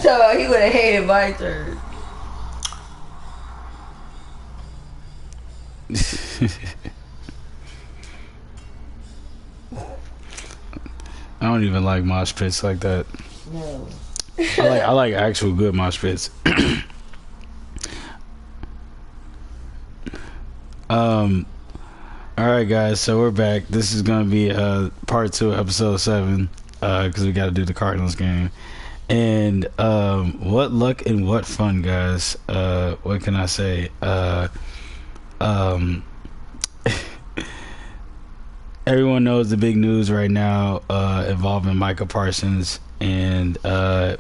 So he would have hated my turn. I don't even like mosh pits like that. No. I like actual good mosh pits. All right, guys. So we're back. This is gonna be part 2, episode 7, because we got to do the Cardinals game. And what luck and what fun, guys. What can I say? Everyone knows the big news right now involving Micah Parsons and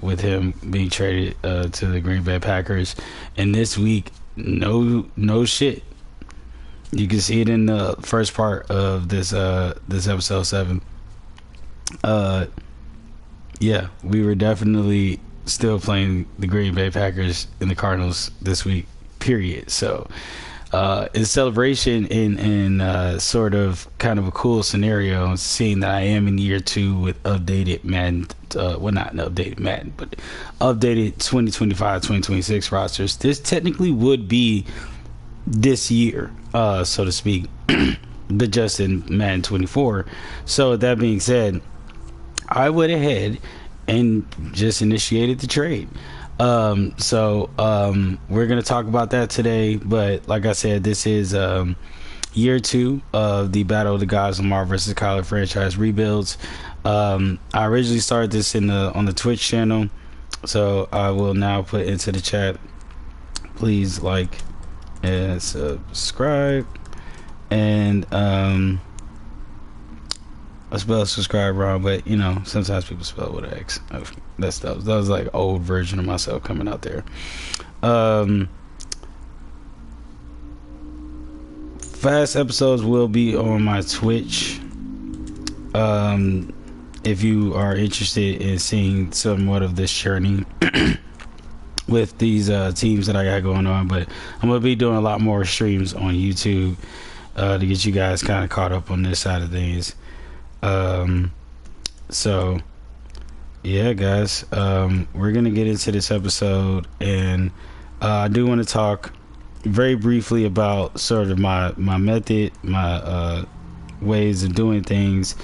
with him being traded to the Green Bay Packers. And this week, no shit. You can see it in the first part of this episode 7. Yeah, we were definitely still playing the Green Bay Packers and the Cardinals this week, period. So in celebration in sort of kind of a cool scenario, seeing that I am in year 2 with updated Madden, well, not updated Madden, but updated 2025-2026 rosters. This technically would be this year, so to speak, but just in Madden 24. So that being said, I went ahead and just initiated the trade. So we're gonna talk about that today, but like I said, this is year 2 of the Battle of the Gods, Lamar versus KYLER franchise rebuilds. I originally started this on the Twitch channel, so I will now put into the chat, please like and subscribe. And I spell subscribe wrong, but you know, sometimes people spell with an X. That was like old version of myself coming out there. Fast episodes will be on my Twitch. If you are interested in seeing somewhat of this journey with these teams that I got going on, but I'm gonna be doing a lot more streams on YouTube to get you guys kind of caught up on this side of things. So yeah, guys, we're gonna get into this episode, and I do want to talk very briefly about sort of my method, my ways of doing things.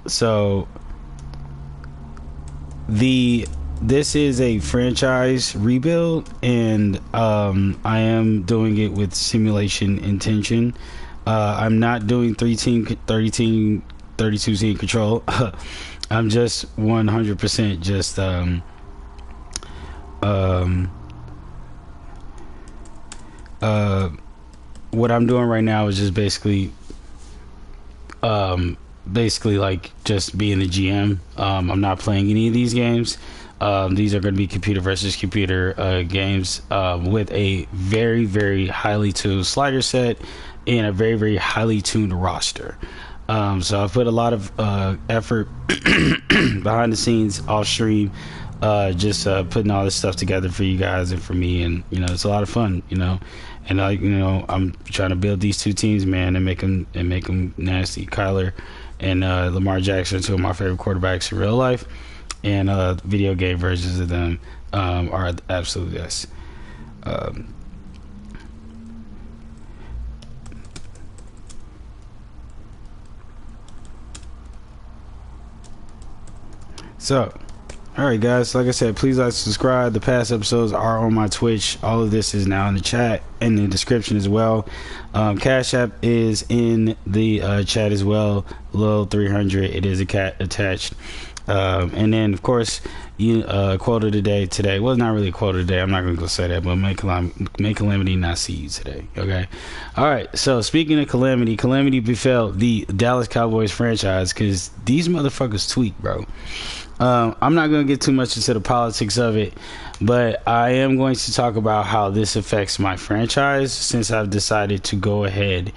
So this is a franchise rebuild, and I am doing it with simulation intention. I'm not doing 32 team control. I'm just 100% just what I'm doing right now is just basically like just being the GM. I'm not playing any of these games. These are going to be computer versus computer games with a very, very highly tuned slider set and a very, very highly tuned roster. So I've put a lot of effort behind the scenes, off stream, just putting all this stuff together for you guys and for me, and you know, it's a lot of fun, you know. And I'm trying to build these two teams, man, and make them nasty. KYLER and Lamar Jackson, two of my favorite quarterbacks in real life, and video game versions of them are absolutely yes. So, alright guys, like I said, please like, subscribe. The past episodes are on my Twitch. All of this is now in the chat and in the description as well. Cash App is in the chat as well. Lil 300, it is attached. And then of course, you quote of the day today. Well, not really a quote of the day, I'm not gonna say that, but may calamity not see you today. Okay. Alright, so speaking of calamity befell the Dallas Cowboys franchise, because these motherfuckers tweak, bro. I'm not going to get too much into the politics of it, but I am going to talk about how this affects my franchise since I've decided to go ahead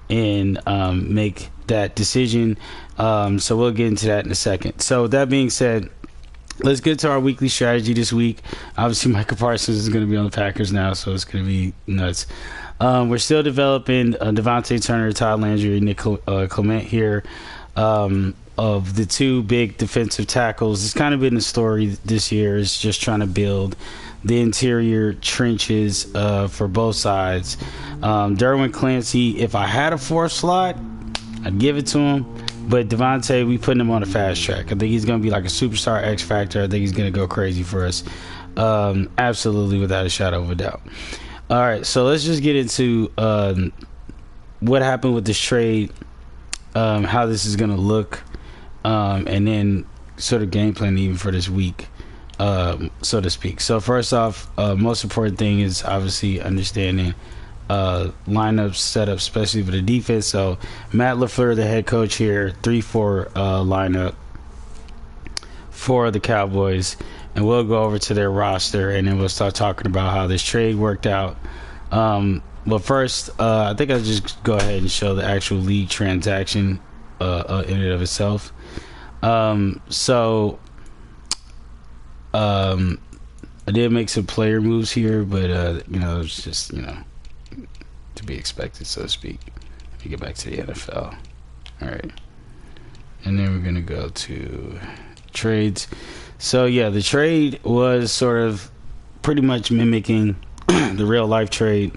and make that decision. So we'll get into that in a second. So that being said, let's get to our weekly strategy this week. Obviously, Micah Parsons is going to be on the Packers now, so it's going to be nuts. We're still developing Devontae Turner, Todd Landry, Nick Clement here. of the two big defensive tackles. It's kind of been the story this year, is just trying to build the interior trenches for both sides. Derwin Clancy, if I had a fourth slot, I'd give it to him. But Devontae, we putting him on a fast track. I think he's going to be like a superstar X Factor. I think he's going to go crazy for us. Absolutely, without a shadow of a doubt. All right, so let's just get into what happened with this trade, how this is going to look, and then sort of game plan even for this week, so to speak. So first off, most important thing is obviously understanding lineup setup, especially for the defense. So Matt LaFleur, the head coach here, 3-4 lineup for the Cowboys, and we'll go over to their roster, and then we'll start talking about how this trade worked out. But first, I think I'll just go ahead and show the actual league transaction in and of itself. So I did make some player moves here, but it's just to be expected, so to speak. Let me get back to the NFL. All right, and then we're gonna go to trades. So yeah, the trade was sort of pretty much mimicking the real life trade.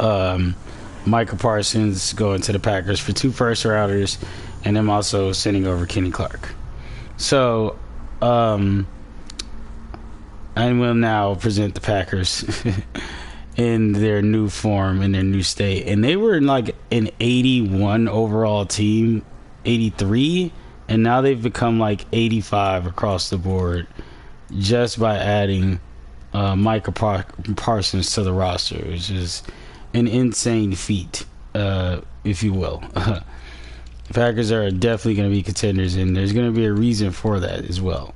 Micah Parsons going to the Packers for 2 first rounders, and them also sending over Kenny Clark. So I will now present the Packers in their new form, in their new state. And they were in like an 81 overall team, 83, and now they've become like 85 across the board just by adding Micah Parsons to the roster, which is an insane feat, if you will. The Packers are definitely going to be contenders, and there's going to be a reason for that as well.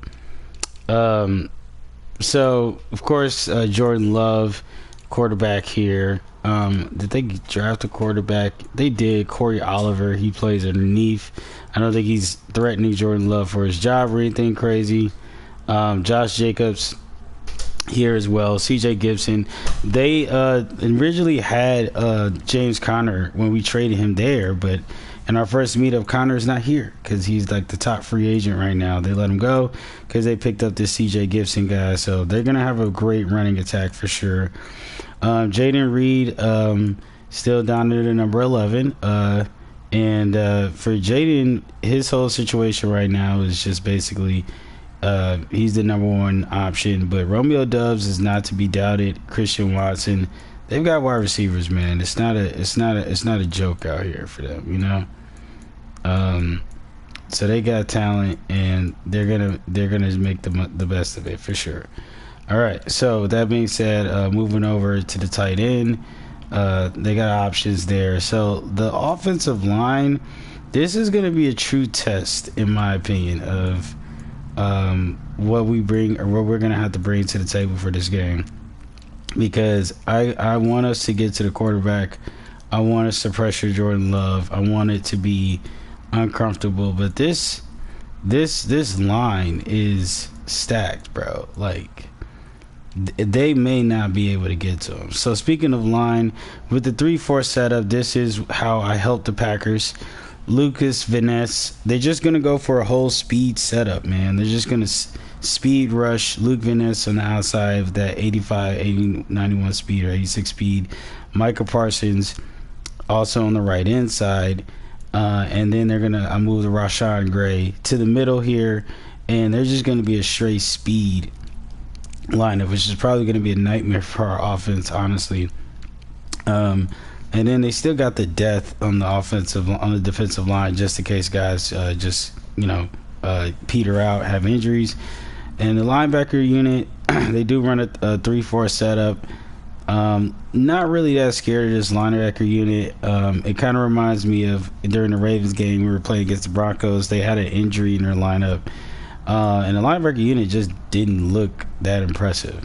So, of course, Jordan Love, quarterback here. Did they draft a quarterback? They did. Corey Oliver, he plays underneath. I don't think he's threatening Jordan Love for his job or anything crazy. Josh Jacobs here as well. CJ Gibson. They originally had James Conner when we traded him there, but in our first meetup, Conner's not here because he's like the top free agent right now. They let him go because they picked up this CJ Gibson guy, so they're gonna have a great running attack for sure. Jaden Reed still down there to number 11, and for Jaden, his whole situation right now is just basically he's the number 1 option, but Romeo Doubs is not to be doubted. Christian Watson, they've got wide receivers, man. It's not a joke out here for them, so they got talent, and they're gonna make the best of it for sure. All right, so with that being said, moving over to the tight end, they got options there. So the offensive line, this is going to be a true test, in my opinion, of what we bring, or what we're going to have to bring to the table for this game. Because I want us to get to the quarterback. I want us to pressure Jordan Love. I want it to be uncomfortable. But this line is stacked, bro. Like, they may not be able to get to him. So speaking of line, with the 3-4 setup, this is how I help the Packers. Lucas Van Ness, they're just going to go for a whole speed setup, man. They're just going to speed rush Luke Van Ness on the outside of that 85, 80, 91 speed or 86 speed. Micah Parsons also on the right inside. And then they're going to move the Rashawn Gray to the middle here. And they're just going to be a straight speed lineup, which is probably going to be a nightmare for our offense, honestly. And then they still got the depth on the defensive line, just in case guys peter out, have injuries. And the linebacker unit, they do run a 3-4 setup. Not really that scared of this linebacker unit. It kind of reminds me of during the Ravens game we were playing against the Broncos. They had an injury in their lineup. And the linebacker unit just didn't look that impressive.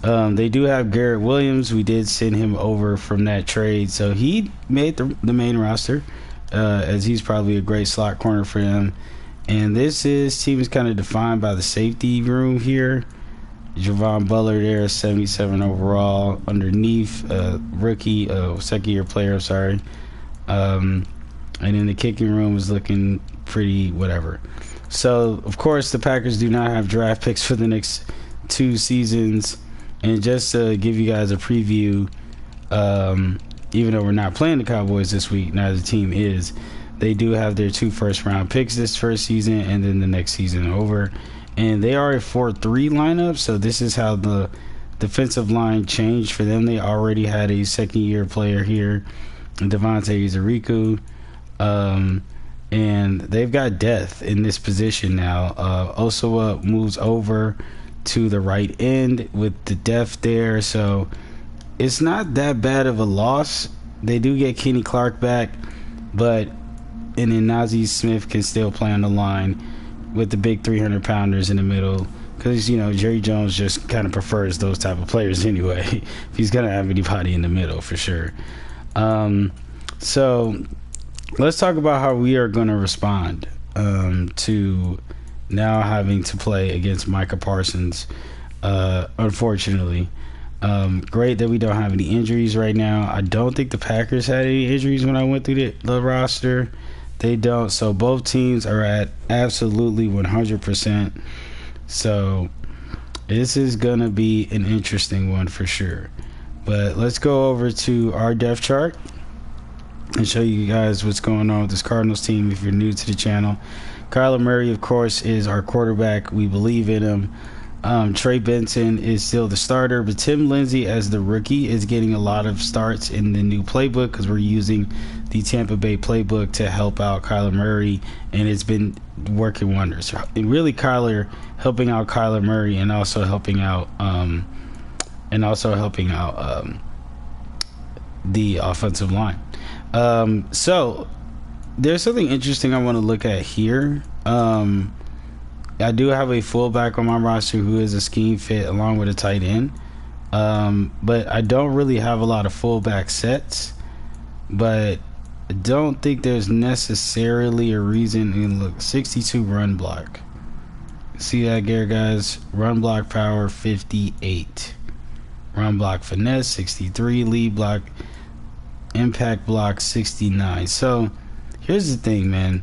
They do have Garrett Williams. We did send him over from that trade, so he made the main roster, as he's probably a great slot corner for them. And this team is kind of defined by the safety room here. Javon Butler there, 77 overall. Underneath, second-year player, I'm sorry. And then the kicking room is looking pretty whatever. So, of course, the Packers do not have draft picks for the next 2 seasons. And just to give you guys a preview, even though we're not playing the Cowboys this week, now the team is, they do have their 2 first-round picks this first season and then the next season over. And they are a 4-3 lineup, so this is how the defensive line changed for them. They already had a second-year player here, Devontae Ezeriku. And they've got depth in this position now. Osawa moves over to the right end with the depth there, so it's not that bad of a loss. They do get Kenny Clark back, and then Najee Smith can still play on the line with the big 300-pounders in the middle, because Jerry Jones just kind of prefers those type of players anyway. If he's gonna have anybody in the middle, for sure. So let's talk about how we are going to respond to now having to play against Micah Parsons. Unfortunately, great that we don't have any injuries right now. I don't think the Packers had any injuries when I went through the roster. They don't. So both teams are at absolutely 100%. So this is going to be an interesting one for sure. But let's go over to our depth chart and show you guys what's going on with this Cardinals team if you're new to the channel. Kyler Murray, of course, is our quarterback. We believe in him. Trey Benson is still the starter, but Tim Lindsay as the rookie is getting a lot of starts in the new playbook because we're using the Tampa Bay playbook to help out Kyler Murray, and it's been working wonders. And really, Kyler helping out Kyler Murray and also helping out the offensive line. So there's something interesting I want to look at here. I do have a fullback on my roster who is a scheme fit along with a tight end. But I don't really have a lot of fullback sets. But I don't think there's necessarily a reason. And look, 62 run block. See that there, guys? Run block power 58. Run block finesse 63. Lead block impact block 69. So here's the thing, man.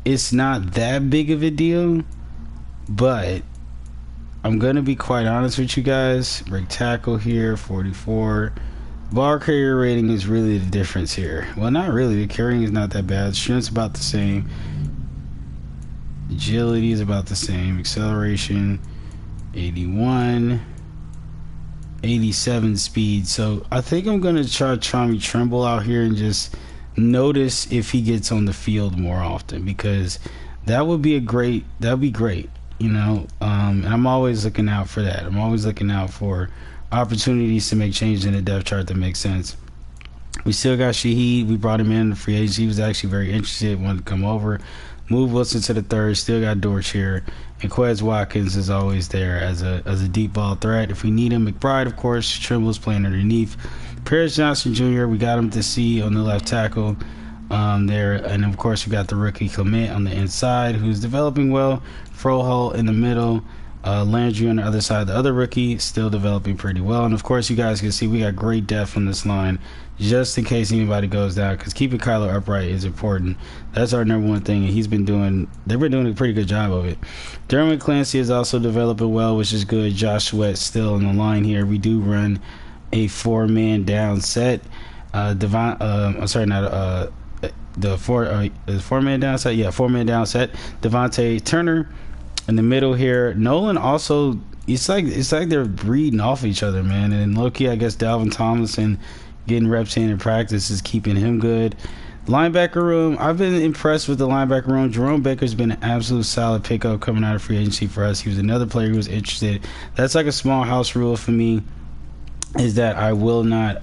It's not that big of a deal, but I'm gonna be quite honest with you guys. Break tackle here 44. Ball carrier rating is really the difference here. Well, not really. The carrying is not that bad. Strength's about the same. Agility is about the same. Acceleration 81. 87 speed. So I think I'm gonna try Tommy Tremble out here and just notice if he gets on the field more often, because that would be great. And I'm always looking out for that. I'm always looking out for opportunities to make changes in the depth chart that makes sense. We still got Shaheed. We brought him in the free agency. He was actually very interested, wanted to come over. Move Wilson to the third. Still got Dortch here. And Quez Watkins is always there as a deep ball threat if we need him. McBride, of course. Trimble's playing underneath. Paris Johnson Jr., we got him to see on the left tackle there. And, of course, we got the rookie Clement on the inside, who's developing well. Froholt in the middle. Landry on the other side. The other rookie still developing pretty well. And, of course, you guys can see we got great depth on this line just in case anybody goes down, because keeping Kyler upright is important. That's our number one thing, and they've been doing a pretty good job of it. Dermot Clancy is also developing well, which is good. Josh Sweat still on the line here. We do run a 4-man down set. The 4-man down set. Yeah, 4-man down set. Devontae Turner in the middle here. Nolan also. It's like they're breeding off each other, man. And low-key, I guess Dalvin Tomlinson getting reps in practice is keeping him good. Linebacker room, I've been impressed with the linebacker room. Jerome Baker's been an absolute solid pickup coming out of free agency for us. He was another player who was interested. That's like a small house rule for me, is that I will not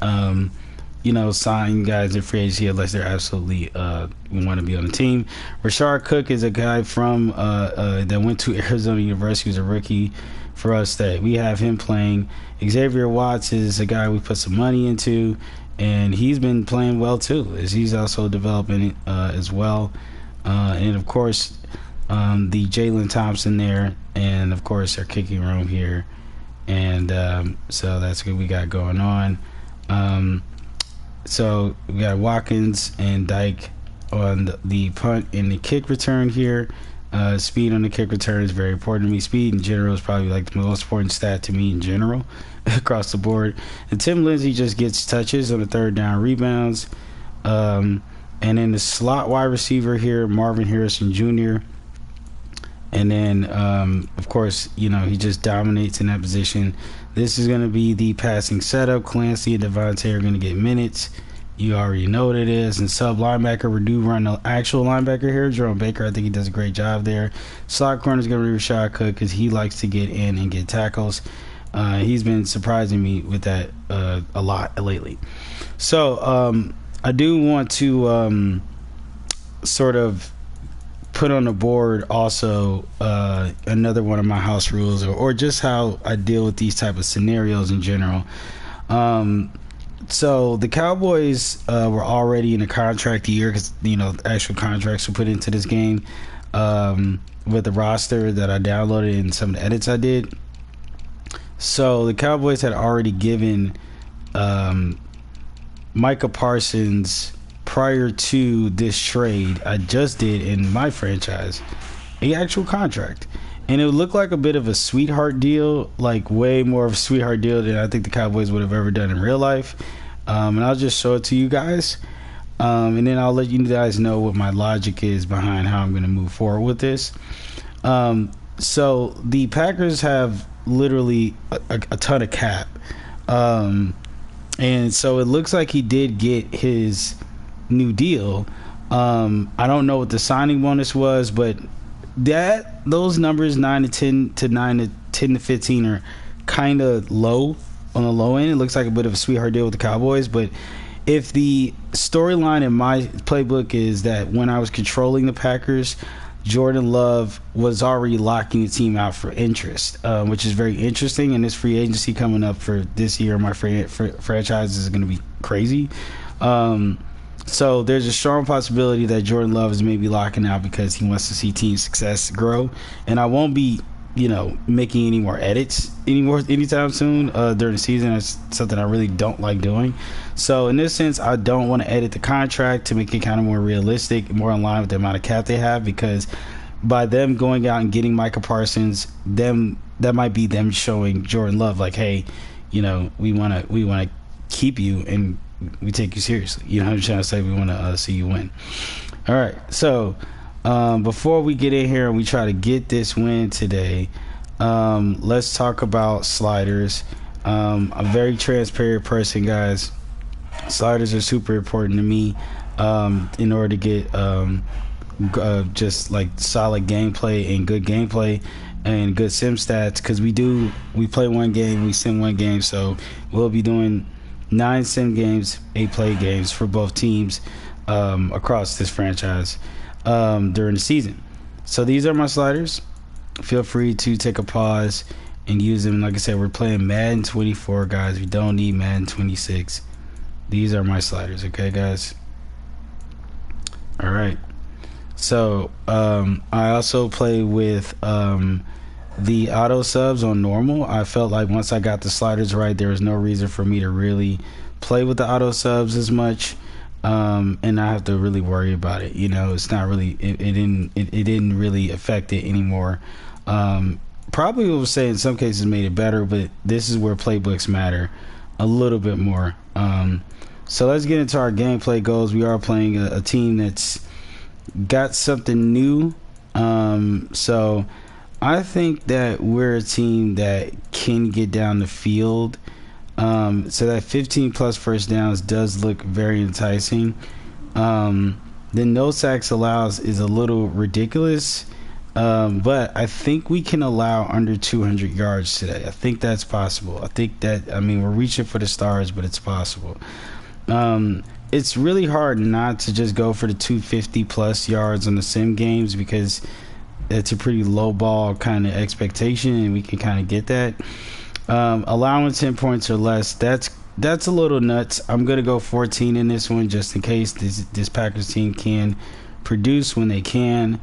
sign guys in free agency unless they're absolutely want to be on the team. Rashard Cook is a guy from that went to Arizona University. He was a rookie for us that we have him playing. Xavier Watts is a guy we put some money into, and he's been playing well too, as he's also developing as well. And of course, the Jalen Thompson there, and of course our kicking room here, and so that's what we got going on. So we got Watkins and Dyke on the punt and the kick return here. Speed on the kick return is very important to me. Speed in general is probably like the most important stat to me in general across the board. And Tim Lindsay just gets touches on the third down rebounds. And then the slot wide receiver here, Marvin Harrison Jr. And then, of course, he just dominates in that position. This is going to be the passing setup. Clancy and Devontae are going to get minutes. You already know what it is. And sub linebacker, we do run the actual linebacker here, Jerome Baker. I think he does a great job there. Slot corner is going to be Rashad Cook because he likes to get in and get tackles. He's been surprising me with that a lot lately. So I do want to sort of put on the board also another one of my house rules or just how I deal with these type of scenarios in general. So the Cowboys were already in a contract year because actual contracts were put into this game with the roster that I downloaded and some of the edits I did. So the Cowboys had already given Micah Parsons, prior to this trade I just did in my franchise, an actual contract. And it would look like a bit of a sweetheart deal, like way more of a sweetheart deal than I think the Cowboys would have ever done in real life. And I'll just show it to you guys. And then I'll let you guys know what my logic is behind how I'm going to move forward with this. So the Packers have literally a ton of cap. And so it looks like he did get his new deal. I don't know what the signing bonus was, but those numbers 9 to 10 to 9 to 10 to 15 are kind of low on the low end. It looks like a bit of a sweetheart deal with the Cowboys, but if the storyline in my playbook is that when I was controlling the Packers, Jordan Love was already locking the team out for interest, which is very interesting. And this free agency coming up for this year, my franchise is going to be crazy. So there's a strong possibility that Jordan Love is maybe locking out because he wants to see team success grow. And I won't be, making any more edits anytime soon during the season. That's something I really don't like doing. So in this sense, I don't want to edit the contract to make it kind of more realistic, more in line with the amount of cap they have, because by them going out and getting Micah Parsons, that might be them showing Jordan Love like, hey, we want to keep you and we take you seriously. You know what I'm trying to say? We want to see you win. All right. So before we get in here and we try to get this win today, let's talk about sliders. I'm a very transparent person, guys. Sliders are super important to me in order to get just like solid gameplay and good gameplay and good sim stats, because we play one game, we sim one game, so we'll be doing 9 sim games, 8 play games for both teams across this franchise during the season. So these are my sliders. Feel free to take a pause and use them. Like I said, we're playing Madden 24, guys. We don't need Madden 26. These are my sliders, okay, guys? All right. So I also play with the auto subs on normal. I felt like once I got the sliders right, there was no reason for me to really play with the auto subs as much, and not have to really worry about it. It's not really it didn't really affect it anymore. Probably would say in some cases made it better, but this is where playbooks matter a little bit more. So let's get into our gameplay goals. We are playing a team that's got something new. So I think that we're a team that can get down the field. So that 15 plus first downs does look very enticing. The no sacks allows is a little ridiculous. But I think we can allow under 200 yards today. I think that's possible. We're reaching for the stars, but it's possible. It's really hard not to just go for the 250 plus yards on the sim games, because it's a pretty low ball kind of expectation, and we can kind of get that. Allowing 10 points or less, that's a little nuts. I'm gonna go 14 in this one just in case this Packers team can produce when they can.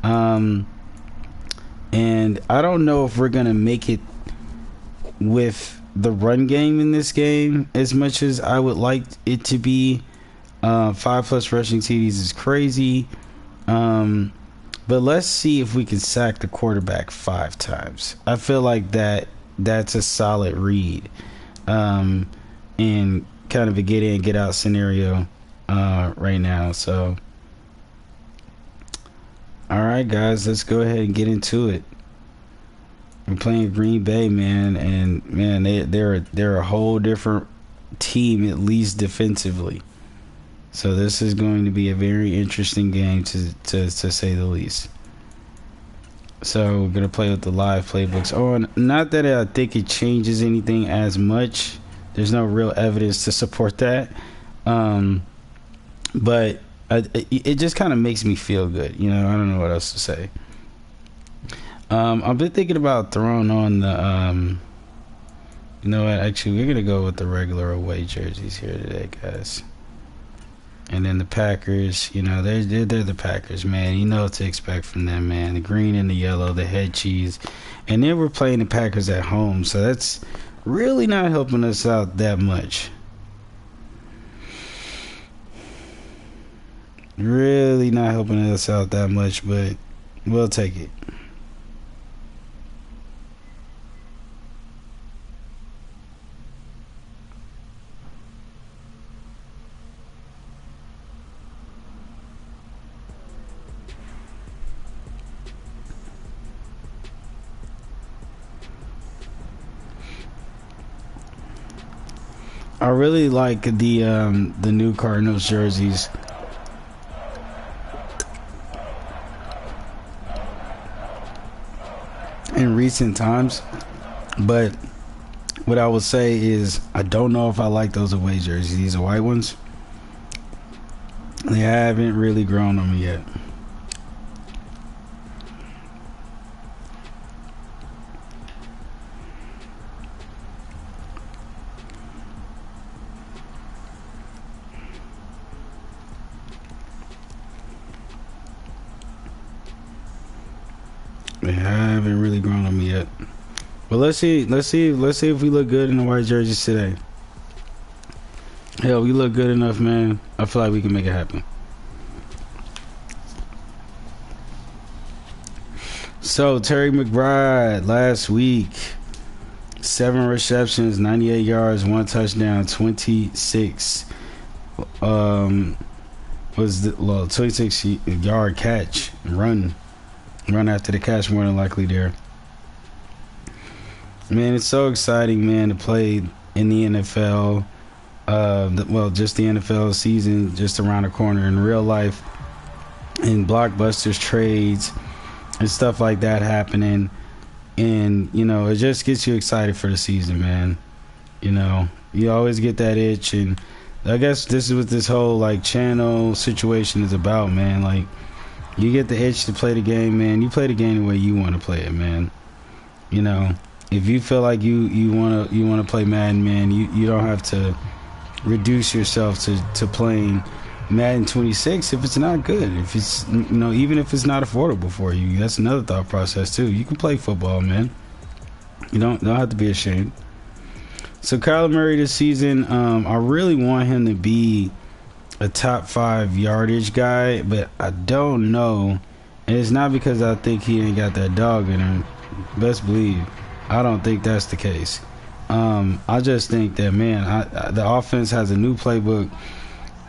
And I don't know if we're gonna make it with the run game in this game as much as I would like it to be. 5+ rushing TDs is crazy. But let's see if we can sack the quarterback 5 times. I feel like that's a solid read. And kind of a get in, get out scenario right now. So, all right, guys, let's go ahead and get into it. We're playing Green Bay, man, and man, they're a whole different team, at least defensively. So this is going to be a very interesting game to say the least. So we're gonna play with the live playbooks. Oh, and not that I think it changes anything as much. There's no real evidence to support that. But it just kind of makes me feel good. You know, I don't know what else to say. I've been thinking about throwing on the, you know what, actually, we're going to go with the regular away jerseys here today, guys. And then the Packers, you know, they're the Packers, man. You know what to expect from them, man. The green and the yellow, the head cheese. And then we're playing the Packers at home, so that's really not helping us out that much. Really not helping us out that much, but we'll take it. I really like the new Cardinals jerseys. In recent times, but what I would say is I don't know if I like those away jerseys. These are white ones. They haven't really grown on me yet. They haven't really grown on me yet. But let's see if we look good in the white jerseys today. Hell, we look good enough, man. I feel like we can make it happen. So Terry McBride last week, 7 receptions, 98 yards, 1 touchdown, 26 was the 26-yard catch, run after the catch, more than likely there. Man, it's so exciting, man, to play in the NFL. Just the NFL season just around the corner, in real life, in blockbusters, trades, and stuff like that happening. And, you know, it just gets you excited for the season, man. You know, you always get that itch, and I guess this is what this whole, like, channel situation is about, man. Like, you get the itch to play the game, man. You play the game the way you want to play it, man. You know, if you feel like you want to play Madden, man, you don't have to reduce yourself to playing Madden 26 if it's not good. If it's, you know, even if it's not affordable for you, that's another thought process too. You can play football, man. You don't have to be ashamed. So Kyler Murray this season, I really want him to be a top 5 yardage guy, but I don't know. And it's not because I think he ain't got that dog in him. Best believe, I don't think that's the case. I just think that, man, the offense has a new playbook.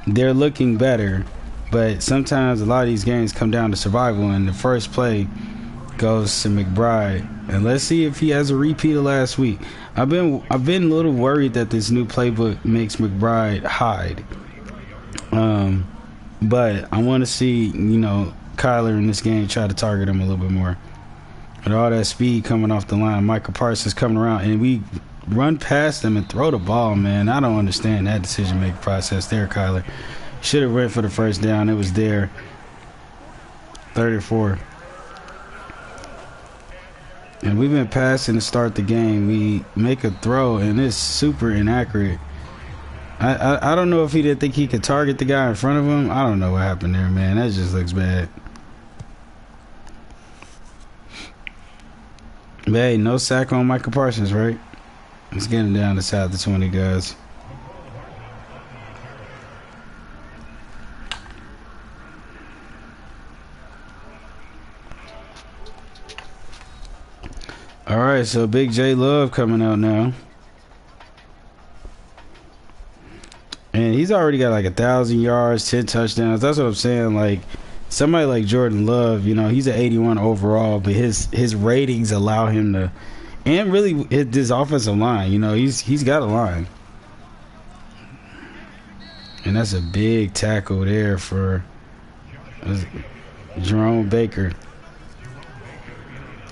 They're looking better, but sometimes a lot of these games come down to survival, and the first play goes to McBride. And let's see if he has a repeat of last week. I've been a little worried that this new playbook makes McBride hide. But I want to see, you know, Kyler in this game try to target him a little bit more. With all that speed coming off the line, Michael Parsons coming around, and we run past them and throw the ball, man. I don't understand that decision-making process there, Kyler. Should have went for the first down. It was there. 34. And we've been passing to start the game. We make a throw, and it's super inaccurate. I don't know if he didn't think he could target the guy in front of him. I don't know what happened there, man. That just looks bad. But hey, no sack on Michael Parsons, right? Let's get him down to south of 20, guys. All right, so Big J Love coming out now. And he's already got like 1,000 yards, 10 touchdowns. That's what I'm saying. Like, somebody like Jordan Love, you know, he's an 81 overall, but his ratings allow him to, and really his offensive line, you know, he's got a line. And that's a big tackle there for Jerome Baker.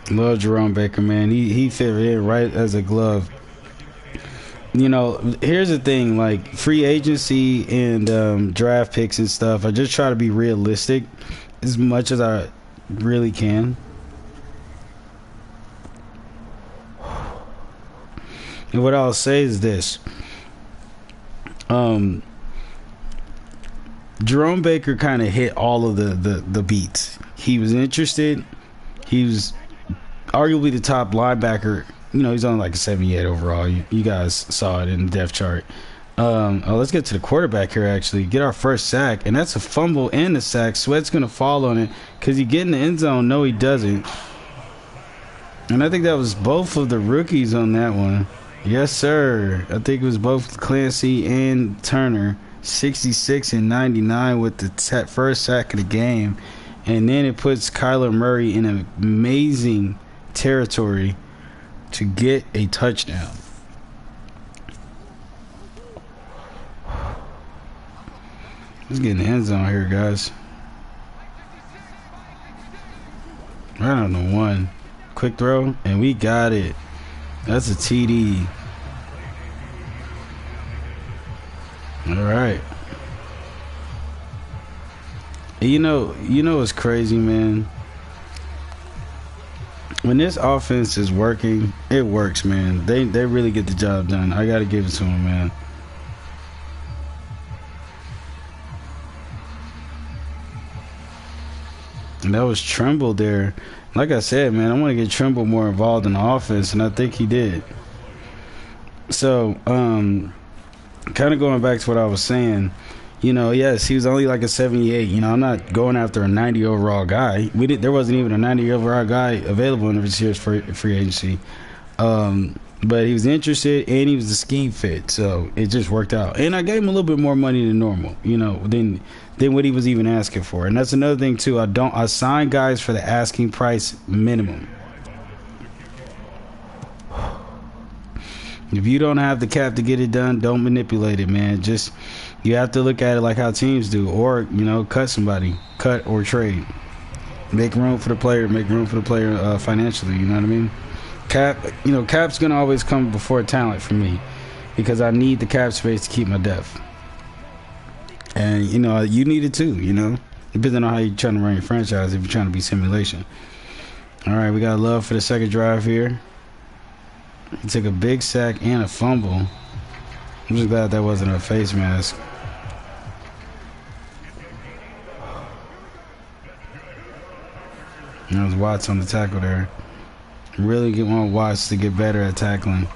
Love Jerome Baker, man. He fit in right as a glove. You know, here's the thing, like free agency and draft picks and stuff, I just try to be realistic as much as I really can. And what I'll say is this. Jerome Baker kind of hit all of the beats. He was interested. He was arguably the top linebacker. You know, he's on like a 78 overall. You guys saw it in the depth chart. Let's get to the quarterback here, actually. Get our first sack. And that's a fumble and a sack. Sweat's going to fall on it. Because he get in the end zone. No, he doesn't. And I think that was both of the rookies on that one. Yes, sir. I think it was both Clancy and Turner. 66 and 99 with the first sack of the game. And then it puts Kyler Murray in an amazing territory to get a touchdown. Let's get in the end zone here, guys. Right on the one. Quick throw, and we got it. That's a TD. All right. You know what's crazy, man? When this offense is working, it works, man. They really get the job done. I got to give it to them, man. And that was Trimble there. Like I said, man, I want to get Trimble more involved in the offense, and I think he did. So, kind of going back to what I was saying, you know, yes, he was only like a 78. You know, I'm not going after a 90 overall guy. There wasn't even a 90 overall guy available in this year's free agency. But he was interested, and he was a scheme fit, so it just worked out. And I gave him a little bit more money than normal, you know, than what he was even asking for. And that's another thing too. I sign guys for the asking price minimum. If you don't have the cap to get it done, don't manipulate it, man. Just, you have to look at it like how teams do, or, you know, cut somebody, cut or trade. Make room for the player, financially. You know what I mean? Cap's gonna always come before talent for me, because I need the cap space to keep my depth. And you know, you need it too. You know, depending on how you're trying to run your franchise. If you're trying to be simulation. All right, we got love for the second drive here. He took a big sack and a fumble. I'm just glad that wasn't a face mask. That was Watts on the tackle there. Really want Watts to get better at tackling.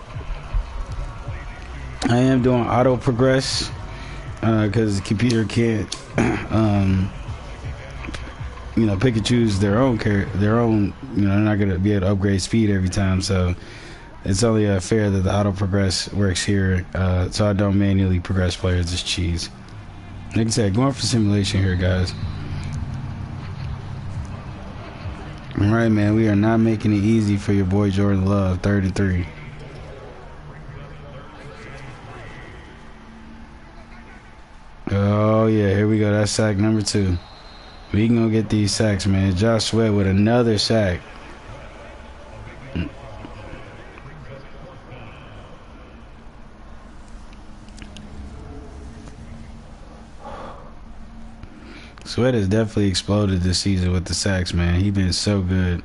I am doing auto progress because the computer can't, pick and choose their own. You know, they're not gonna be able to upgrade speed every time, so it's only fair that the auto progress works here. So I don't manually progress players. It's cheese. Like I said, going for simulation here, guys. All right, man, we are not making it easy for your boy Jordan Love, 33. Oh, yeah, here we go. That's sack number 2. We can go get these sacks, man. Josh Sweat with another sack. Sweat has definitely exploded this season with the sacks, man. He's been so good.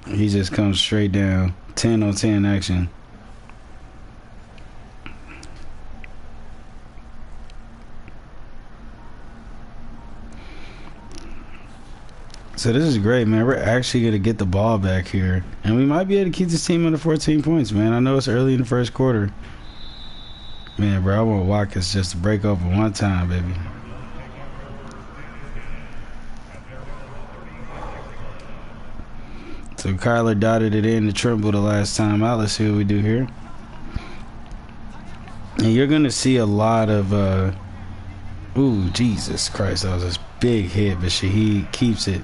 He just comes straight down. 10 on 10 action. So this is great, man. We're actually going to get the ball back here. And we might be able to keep this team under 14 points, man. I know it's early in the first quarter. Man, bro, I want Watkins just to break open one time, baby. So KYLER dotted it in to Trimble the last time out. Let's see what we do here. And you're going to see a lot of... ooh, Jesus Christ. That was a big hit, but Shaheed keeps it.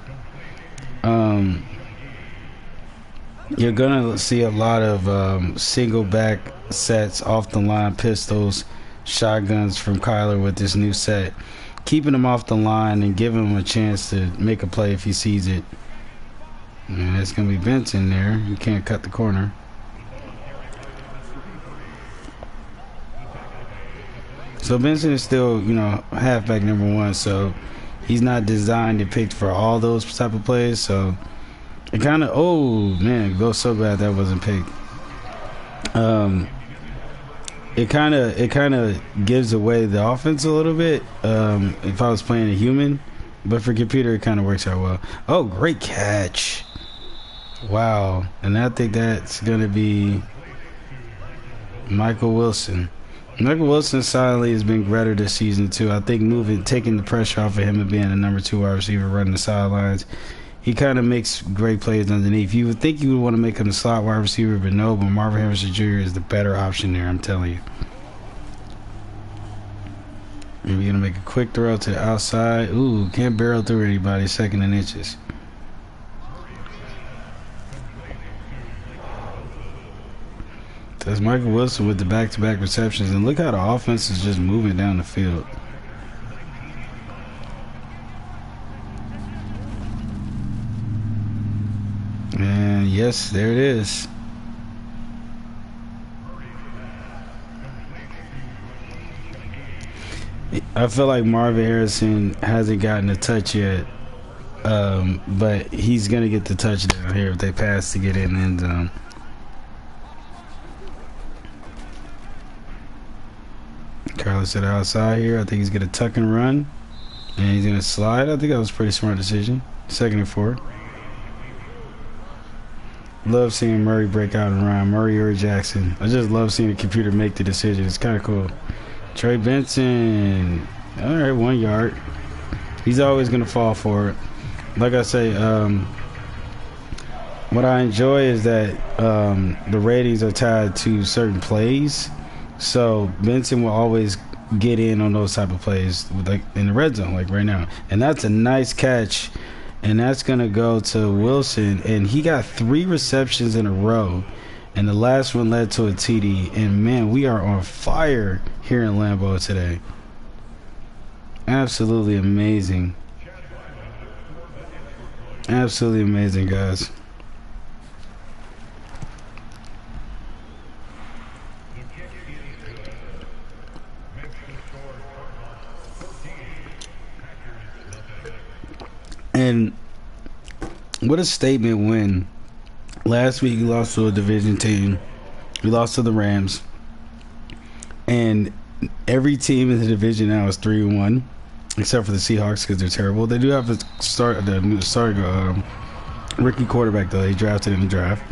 You're gonna see a lot of single back sets, off the line pistols, shotguns from KYLER with this new set, keeping him off the line and giving him a chance to make a play if he sees it. And it's gonna be Benson there. You can't cut the corner. So Benson is still, you know, halfback number 1, so he's not designed and picked for all those type of plays. So it kind of, oh man, go so glad that wasn't picked. It kind of gives away the offense a little bit. If I was playing a human, but for computer it kind of works out well. Oh, great catch! Wow, and I think that's gonna be Michael Wilson. Michael Wilson silently has been better this season too. I think taking the pressure off of him and being a number 2 wide receiver running the sidelines. He kind of makes great plays underneath. You would think you would want to make him a slot wide receiver, but no. But Marvin Harrison Jr. is the better option there, I'm telling you. And we're going to make a quick throw to the outside. Ooh, can't barrel through anybody, 2nd and inches. That's Michael Wilson with the back-to-back receptions. And look how the offense is just moving down the field. And yes, there it is. I feel like Marvin Harrison hasn't gotten a touch yet, but he's going to get the touchdown here if they pass to get in the end zone. KYLER to the outside here. I think he's going to tuck and run, and he's going to slide. I think that was a pretty smart decision. 2nd and 4. Love seeing Murray break out and run. Murray or Jackson. I just love seeing the computer make the decision. It's kind of cool. Trey Benson. All right, 1 yard. He's always going to fall for it. Like I say, what I enjoy is that the ratings are tied to certain plays. So Benson will always get in on those type of plays, like in the red zone, like right now. And that's a nice catch. And that's going to go to Wilson. And he got 3 receptions in a row. And the last one led to a TD. And, man, we are on fire here in Lambeau today. Absolutely amazing. Absolutely amazing, guys. And what a statement win. Last week we lost to a division team. We lost to the Rams. And every team in the division now is 3-1, except for the Seahawks because they're terrible. They do have a rookie quarterback, though. They drafted in the draft.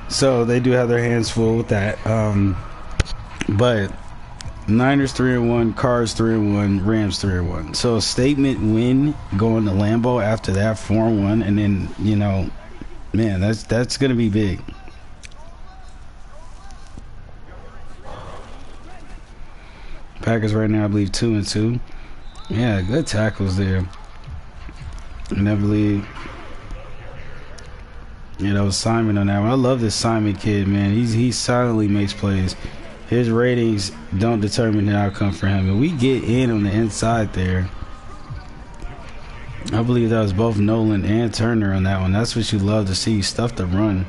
So they do have their hands full with that. But Niners 3-1, Cards 3-1, Rams 3-1. So a statement win going to Lambeau after that 4-1, and then, you know, man, that's gonna be big. Packers right now, I believe 2-2. Yeah, good tackles there. And I believe, you know, Simon on that one. I love this Simon kid, man. He silently makes plays. His ratings don't determine the outcome for him. And we get in on the inside there. I believe that was both Nolan and Turner on that one. That's what you love to see. Stuff to run.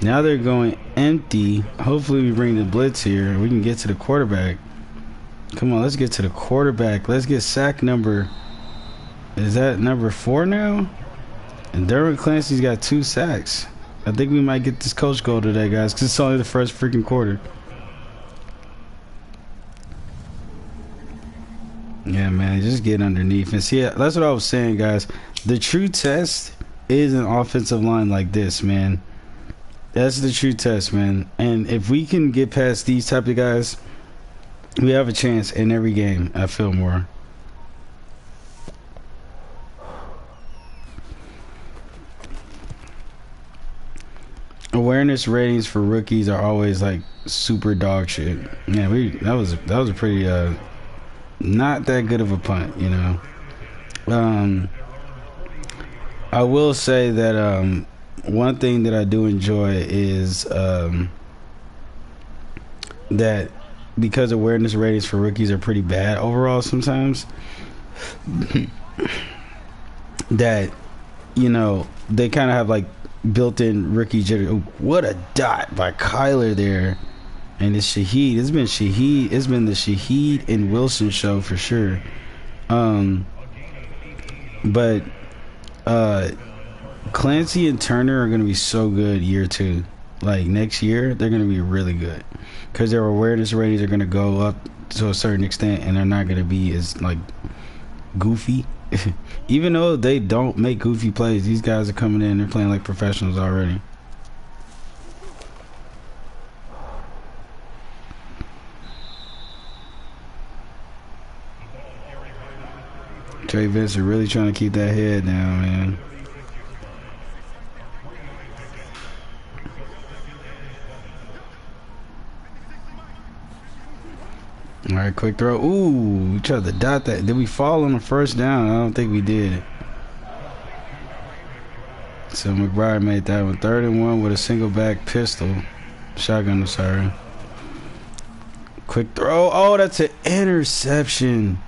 Now they're going empty. Hopefully we bring the blitz here. We can get to the quarterback. Come on, let's get to the quarterback. Let's get sack number. Is that number 4 now? And Derwin Clancy's got 2 sacks. I think we might get this coach goal today, guys, because it's only the first freaking quarter. Yeah, man, just get underneath and see. That's what I was saying, guys. The true test is an offensive line like this, man. That's the true test, man. And if we can get past these type of guys, we have a chance in every game at Fillmore. Awareness ratings for rookies are always like super dog shit. Yeah, that was a pretty not that good of a punt, you know. I will say that one thing that I do enjoy is that because awareness ratings for rookies are pretty bad overall sometimes, that, you know, they kind of have like built-in rookie jitter. Oh, what a dot by KYLER there. And it's Shaheed. It's been the Shaheed and Wilson show for sure. But Clancy and Turner are going to be so good year 2. Like next year, they're going to be really good because their awareness ratings are going to go up to a certain extent, and they're not going to be as like goofy. Even though they don't make goofy plays, these guys are coming in. They're playing like professionals already. Trey Vincent really trying to keep that head down, man. All right, quick throw. Ooh, we tried to dot that. Did we fall on the first down? I don't think we did. So McBride made that one. 3rd and 1 with a single back pistol. Shotgun, I'm sorry. Quick throw. Oh, that's an interception.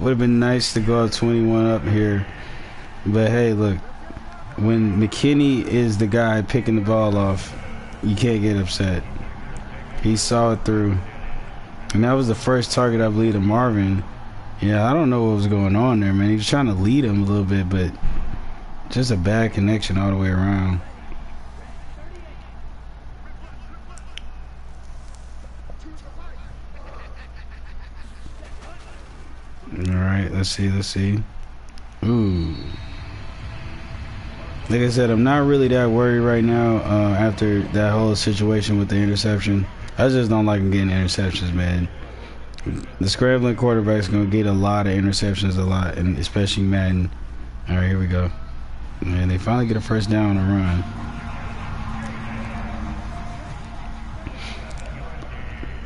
Would have been nice to go up 21 up here. But hey, look. When McKinney is the guy picking the ball off, you can't get upset. He saw it through. And that was the first target, I believe, to Marvin. Yeah, I don't know what was going on there, man. He was trying to lead him a little bit, but just a bad connection all the way around. Alright, let's see. Ooh. Like I said, I'm not really that worried right now after that whole situation with the interception. I just don't like him getting interceptions, man. The scrambling quarterback's going to get a lot of interceptions and especially Madden. Alright, here we go. And they finally get a first down on a run.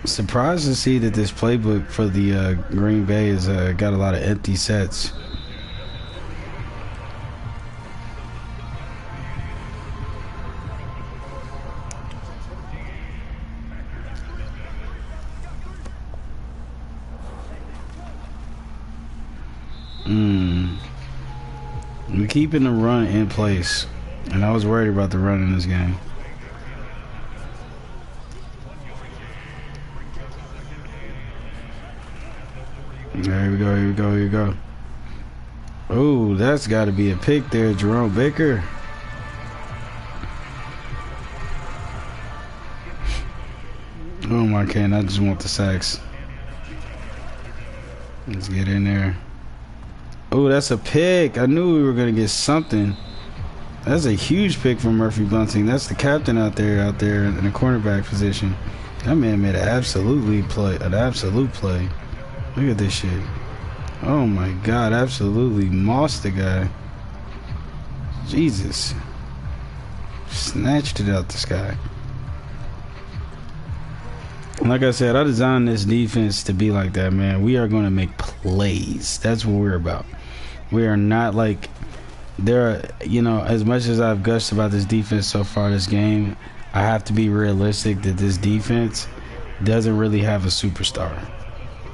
Surprised to see that this playbook for the Green Bay has got a lot of empty sets. We're keeping the run in place, and I was worried about the run in this game. Here we go. Oh, that's got to be a pick there, Jerome Baker. Oh my God, I just want the sacks. Let's get in there. Oh, that's a pick. I knew we were going to get something. That's a huge pick from Murphy Bunting. That's the captain out there in the cornerback position. That man made an absolute play. Look at this shit. Oh my God, absolutely mossed the guy. Jesus. Snatched it out the sky. Like I said, I designed this defense to be like that, man. We are going to make plays. That's what we're about. We are not like there are, you know, as much as I've gushed about this defense so far this game, I have to be realistic that this defense doesn't really have a superstar.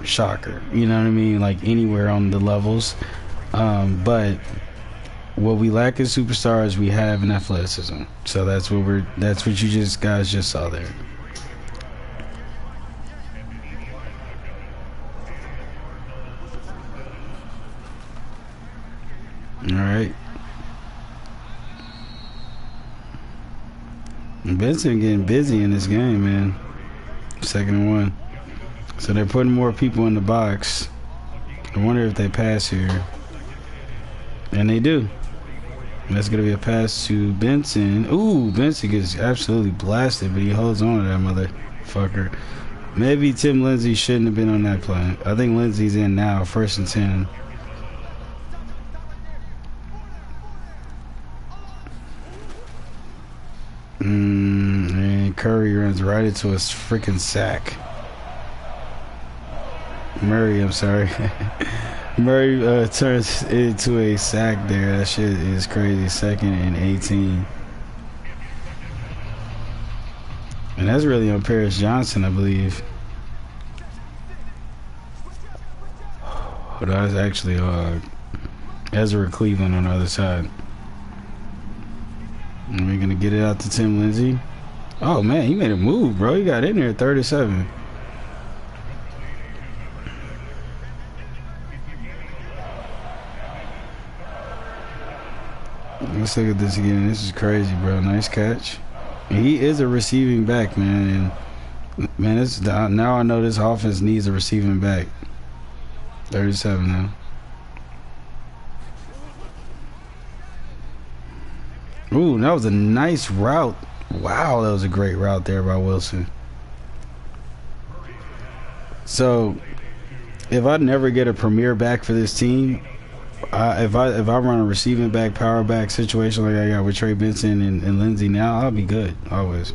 Shocker. You know what I mean? Like anywhere on the levels. But what we lack in superstars, we have in athleticism. So that's what you guys just saw there. Alright. Benson getting busy in this game, man. 2nd and 1. So they're putting more people in the box. I wonder if they pass here. And they do. That's going to be a pass to Benson. Ooh, Benson gets absolutely blasted, but he holds on to that motherfucker. Maybe Tim Lindsay shouldn't have been on that play. I think Lindsay's in now, 1st and 10. And Curry runs right into a freaking sack. Murray, I'm sorry. Murray turns into a sack there. That shit is crazy. 2nd and 18. And that's really on Paris Johnson, I believe. Oh, that's actually Ezra Cleveland on the other side. And we're going to get it out to Tim Lindsay. Oh, man, he made a move, bro. He got in there at 37. Let's look at this again. This is crazy, bro. Nice catch. He is a receiving back, man. And, man, this now I know this offense needs a receiving back. 37 now. Ooh, that was a nice route. Wow, that was a great route there by Wilson. So, if I never get a premier back for this team, if I run a receiving back, power back situation like I got with Trey Benson and Lindsey now, I'll be good always.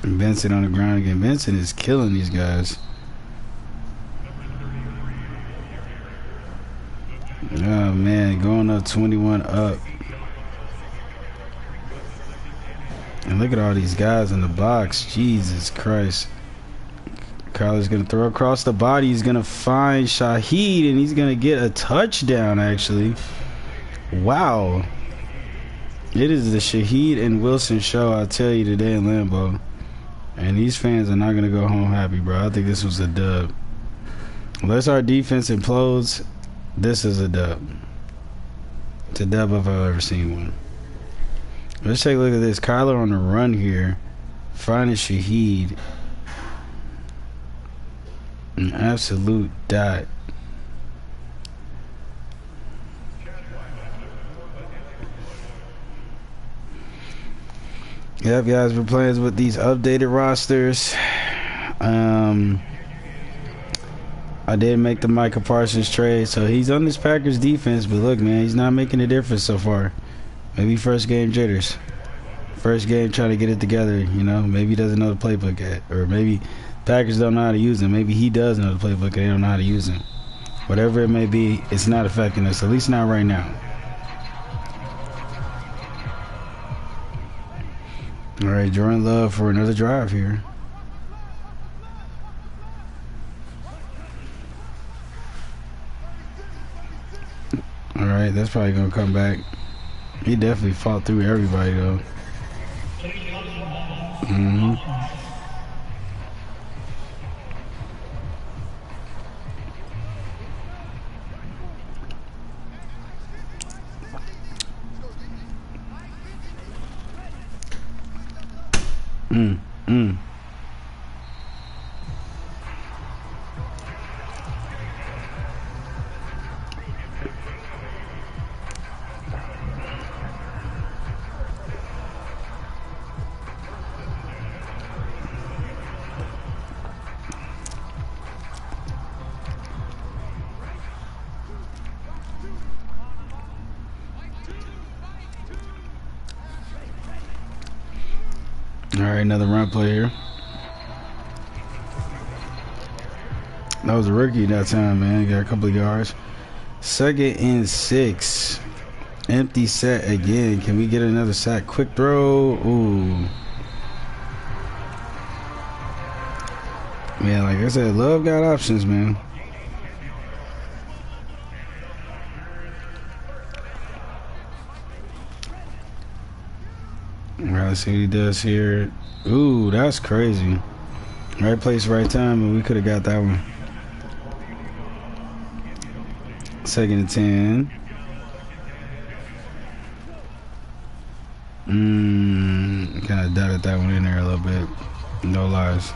And Benson on the ground again. Benson is killing these guys. Oh man, going up 21 up. And look at all these guys in the box. Jesus Christ. KYLER's going to throw across the body. He's going to find Shaheed, and he's going to get a touchdown, actually. Wow. It is the Shaheed and Wilson show, I tell you, today in Lambeau. And these fans are not going to go home happy, bro. I think this was a dub. Unless our defense implodes, this is a dub. It's a dub if I've ever seen one. Let's take a look at this. KYLER on the run here. Finding Shaheed. An absolute dot. Yep, guys, we're playing with these updated rosters. I did make the Micah Parsons trade, so he's on this Packers defense, but look, man, he's not making a difference so far. Maybe first game jitters. First game trying to get it together, you know. Maybe he doesn't know the playbook yet. Or maybe Packers don't know how to use him. Maybe he does know the playbook and they don't know how to use him. Whatever it may be, it's not affecting us, at least not right now. All right, Jordan Love for another drive here. All right, that's probably going to come back. He definitely fought through everybody, though. All right, another run play here. That was a rookie that time, man. Got a couple of yards. 2nd and 6. Empty set again. Can we get another sack? Quick throw. Ooh. Man, like I said, Love got options, man. All right, let's see what he does here. Ooh, that's crazy. Right place, right time, and we could have got that one. 2nd and 10. Kind of doubted that one in there a little bit. No lies.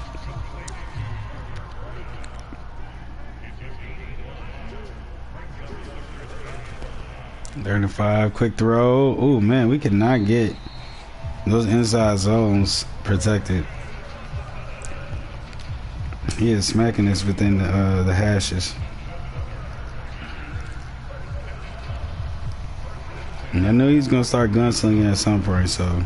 Third and 5, quick throw. Oh man, we could not get those inside zones protected. He is smacking us within the hashes. And I knew he's gonna start gunslinging at some point, so.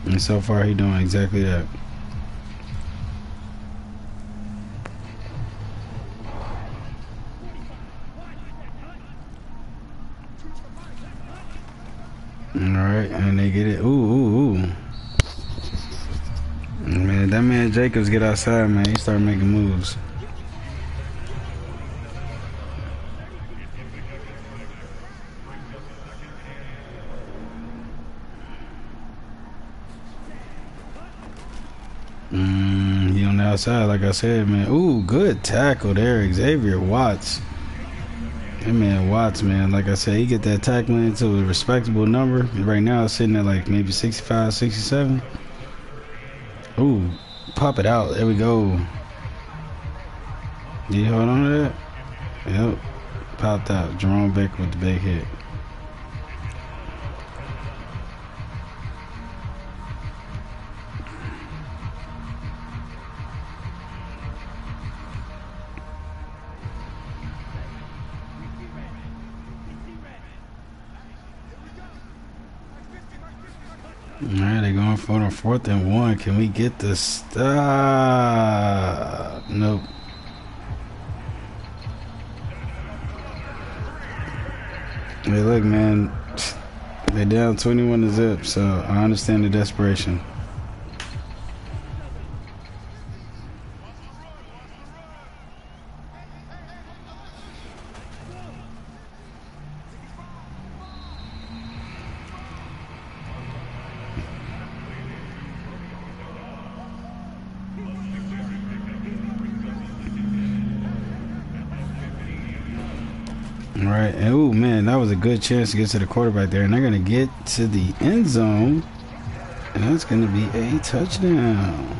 And so far, he doing exactly that. Alright, and they get it. Ooh. Man, that man Jacobs get outside, man. He start making moves. He on the outside, like I said, man. Ooh, good tackle there, Xavier Watts. That man Watts, man, like I said, he get that tackling into a respectable number. Right now it's sitting at like maybe 65, 67. Ooh, pop it out. There we go. Did you hold on to that? Yep. Popped out. Jerome Baker with the big hit. Alright, they're going for the 4th and 1. Can we get the stop? Nope. Hey, look, man. They're down 21-0, so I understand the desperation. All right, and oh man, that was a good chance to get to the quarterback there, and they're gonna get to the end zone, and that's gonna be a touchdown.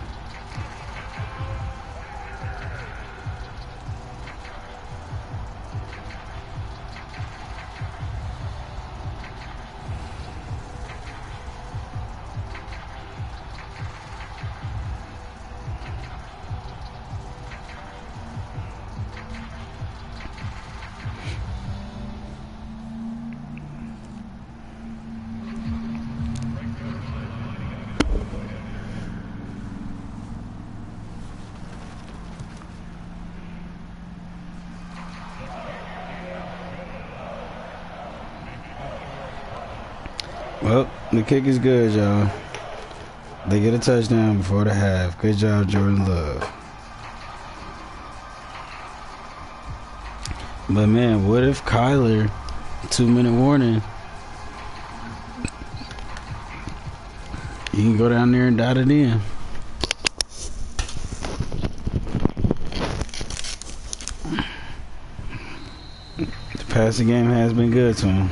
Well, the kick is good, y'all. They get a touchdown before the half. Good job, Jordan Love. But man, what if KYLER, 2-minute warning, you can go down there and dot it in. The passing game has been good to him.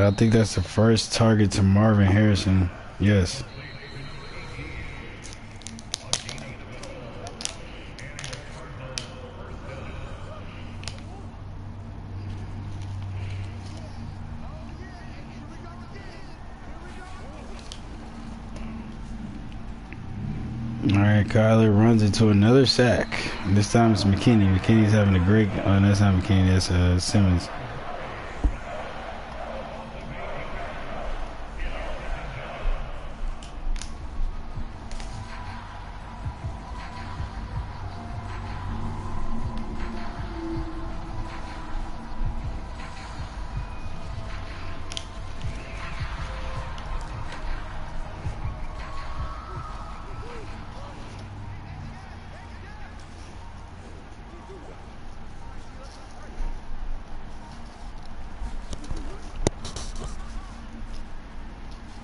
I think that's the first target to Marvin Harrison. Yes. All right, KYLER runs into another sack. This time it's McKinney. McKinney's having a great. Oh, that's not McKinney. That's Simmons.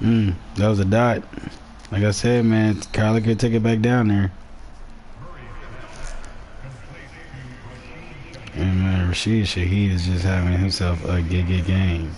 That was a dot. Like I said, man, Kyler could take it back down there. And man, Rashid Shaheed is just having himself a good game.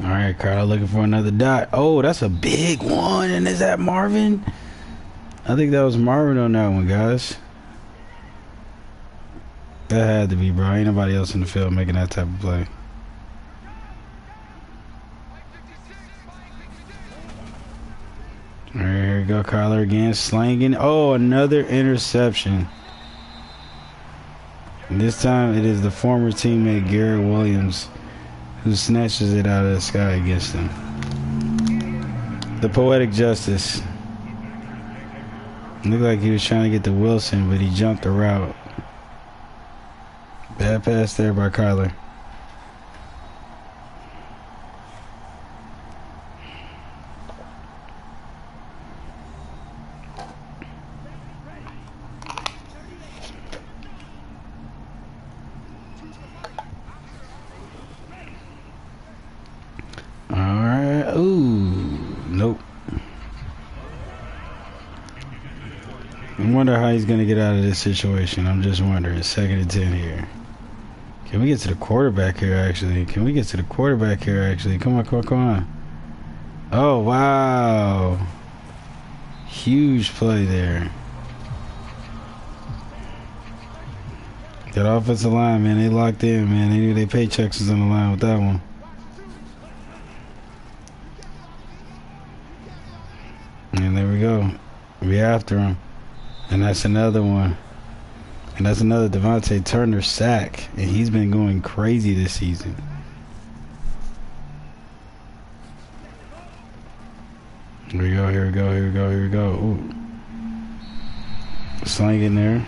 All right, Carl looking for another dot. Oh, that's a big one. And is that Marvin? I think that was Marvin on that one, guys. That had to be, bro. Ain't nobody else in the field making that type of play. All right, here we go. Kyler again, slanging. Oh, another interception. And this time it is the former teammate Garrett Williams who snatches it out of the sky against him. The poetic justice. Looked like he was trying to get to Wilson, but he jumped the route. Bad pass there by Kyler. Alright. Ooh. Nope. I wonder how he's going to get out of this situation. I'm just wondering. 2nd and 10 here. Can we get to the quarterback here, actually? Come on, come on. Oh, wow. Huge play there. That offensive line, man, they locked in, man. They knew their paychecks was on the line with that one. And there we go. We after him. And that's another one. And that's another Devontae Turner sack. And he's been going crazy this season. Here we go. Ooh. Slang in there.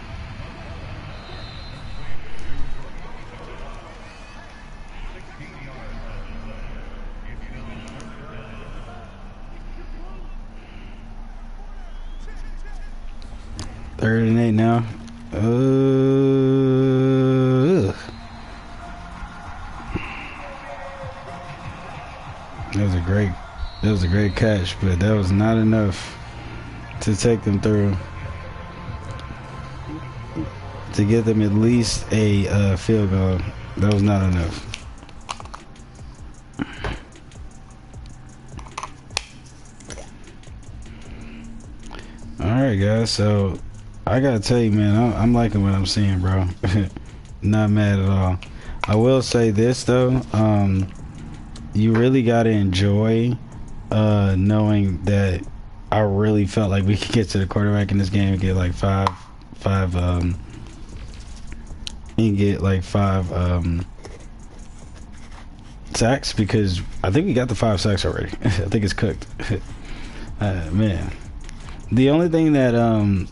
Third and 8 now. That was a great catch, but that was not enough to take them through, to get them at least a field goal. That was not enough. All right, guys. So I gotta tell you, man, I'm liking what I'm seeing, bro. Not mad at all. I will say this though, you really gotta enjoy knowing that I really felt like we could get to the quarterback in this game and get like five sacks, because I think we got the 5 sacks already. I think it's cooked. Man, the only thing that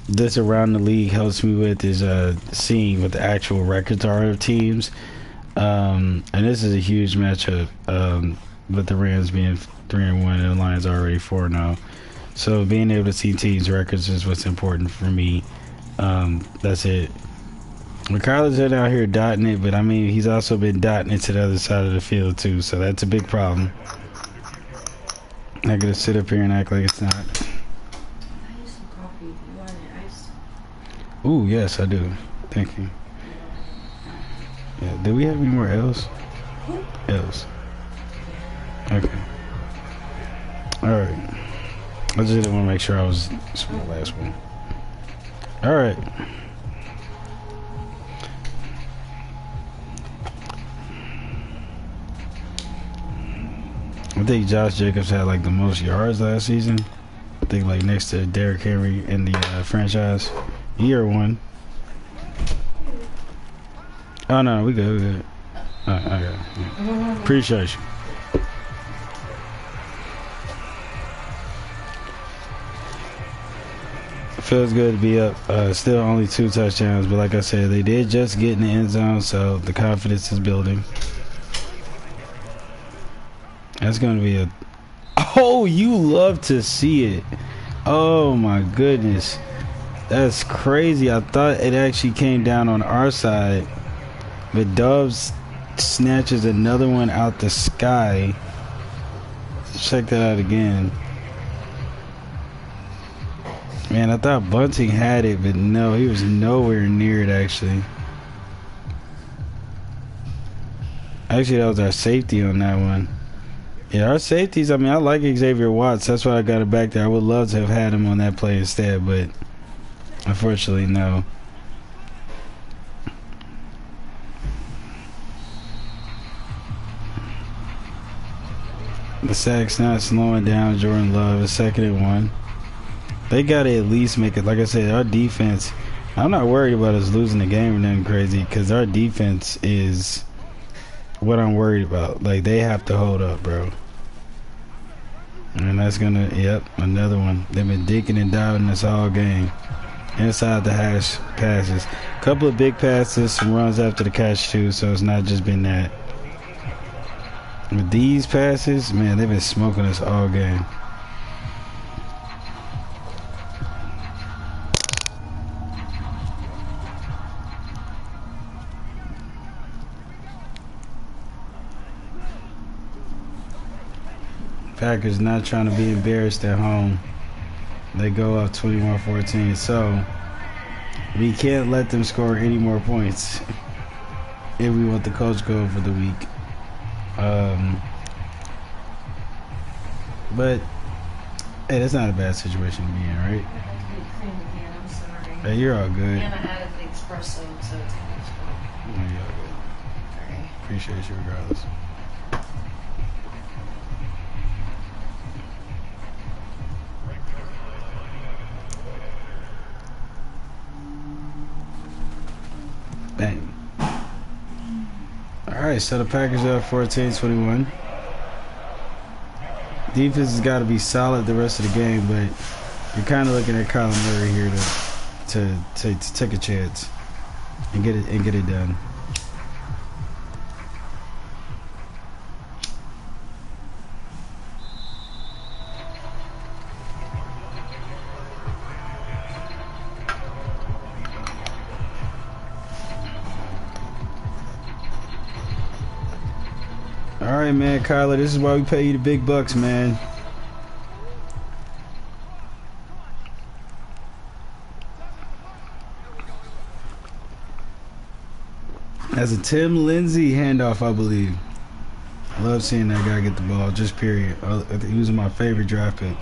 this around the league helps me with is seeing what the actual records are of teams, and this is a huge matchup with the Rams being 3-1 and the Lions are already 4-0. So being able to see teams' records is what's important for me. That's it. Kyler's been out here dotting it, but I mean, he's also been dotting it to the other side of the field too, so that's a big problem. Not gonna sit up here and act like it's not. Ooh, yes, I do. Thank you. Yeah, do we have any more L's? L's. Okay. Alright. I just didn't want to make sure I was the last one. Alright. I think Josh Jacobs had like the most yards last season. I think like next to Derrick Henry in the franchise. Year 1. Oh no, we good. Okay. Yeah. Appreciate you. Feels good to be up. Still only 2 touchdowns, but like I said, they did just get in the end zone, so the confidence is building. That's going to be a... Oh, you love to see it. Oh, my goodness. That's crazy. I thought it actually came down on our side, but Dubs snatches another one out the sky. Check that out again. Man, I thought Bunting had it, but no, he was nowhere near it, actually. Actually, that was our safety on that one. Yeah, our safeties, I mean, I like Xavier Watts. That's why I got it back there. I would love to have had him on that play instead, but unfortunately, no. The sack's not slowing down Jordan Love. It's 2nd and 1. They got to at least make it. Like I said, our defense, I'm not worried about us losing the game or nothing crazy, because our defense is what I'm worried about. Like, they have to hold up, bro. And that's going to, yep, another one. They've been dinking and diving this all game. Inside the hash passes. Couple of big passes, some runs after the catch, too, so it's not just been that. With these passes, man, they've been smoking us all game. Packers not trying to be embarrassed at home. They go up 21-14. So we can't let them score any more points if we want the coach goal for the week. But hey, that's not a bad situation to be in, right? I'm sorry. Hey, you're all good. And I added the espresso, so it's Yeah, you're all good. okay. Appreciate you regardless. Bang. Alright, so the Packers are up 14-21. Defense has got to be solid the rest of the game, but you're kind of looking at KYLER Murray here to take a chance and get it done. All right, man, KYLER, this is why we pay you the big bucks, man. That's a Tim Lindsay handoff, I believe. Love seeing that guy get the ball, just period. He was my favorite draft pick.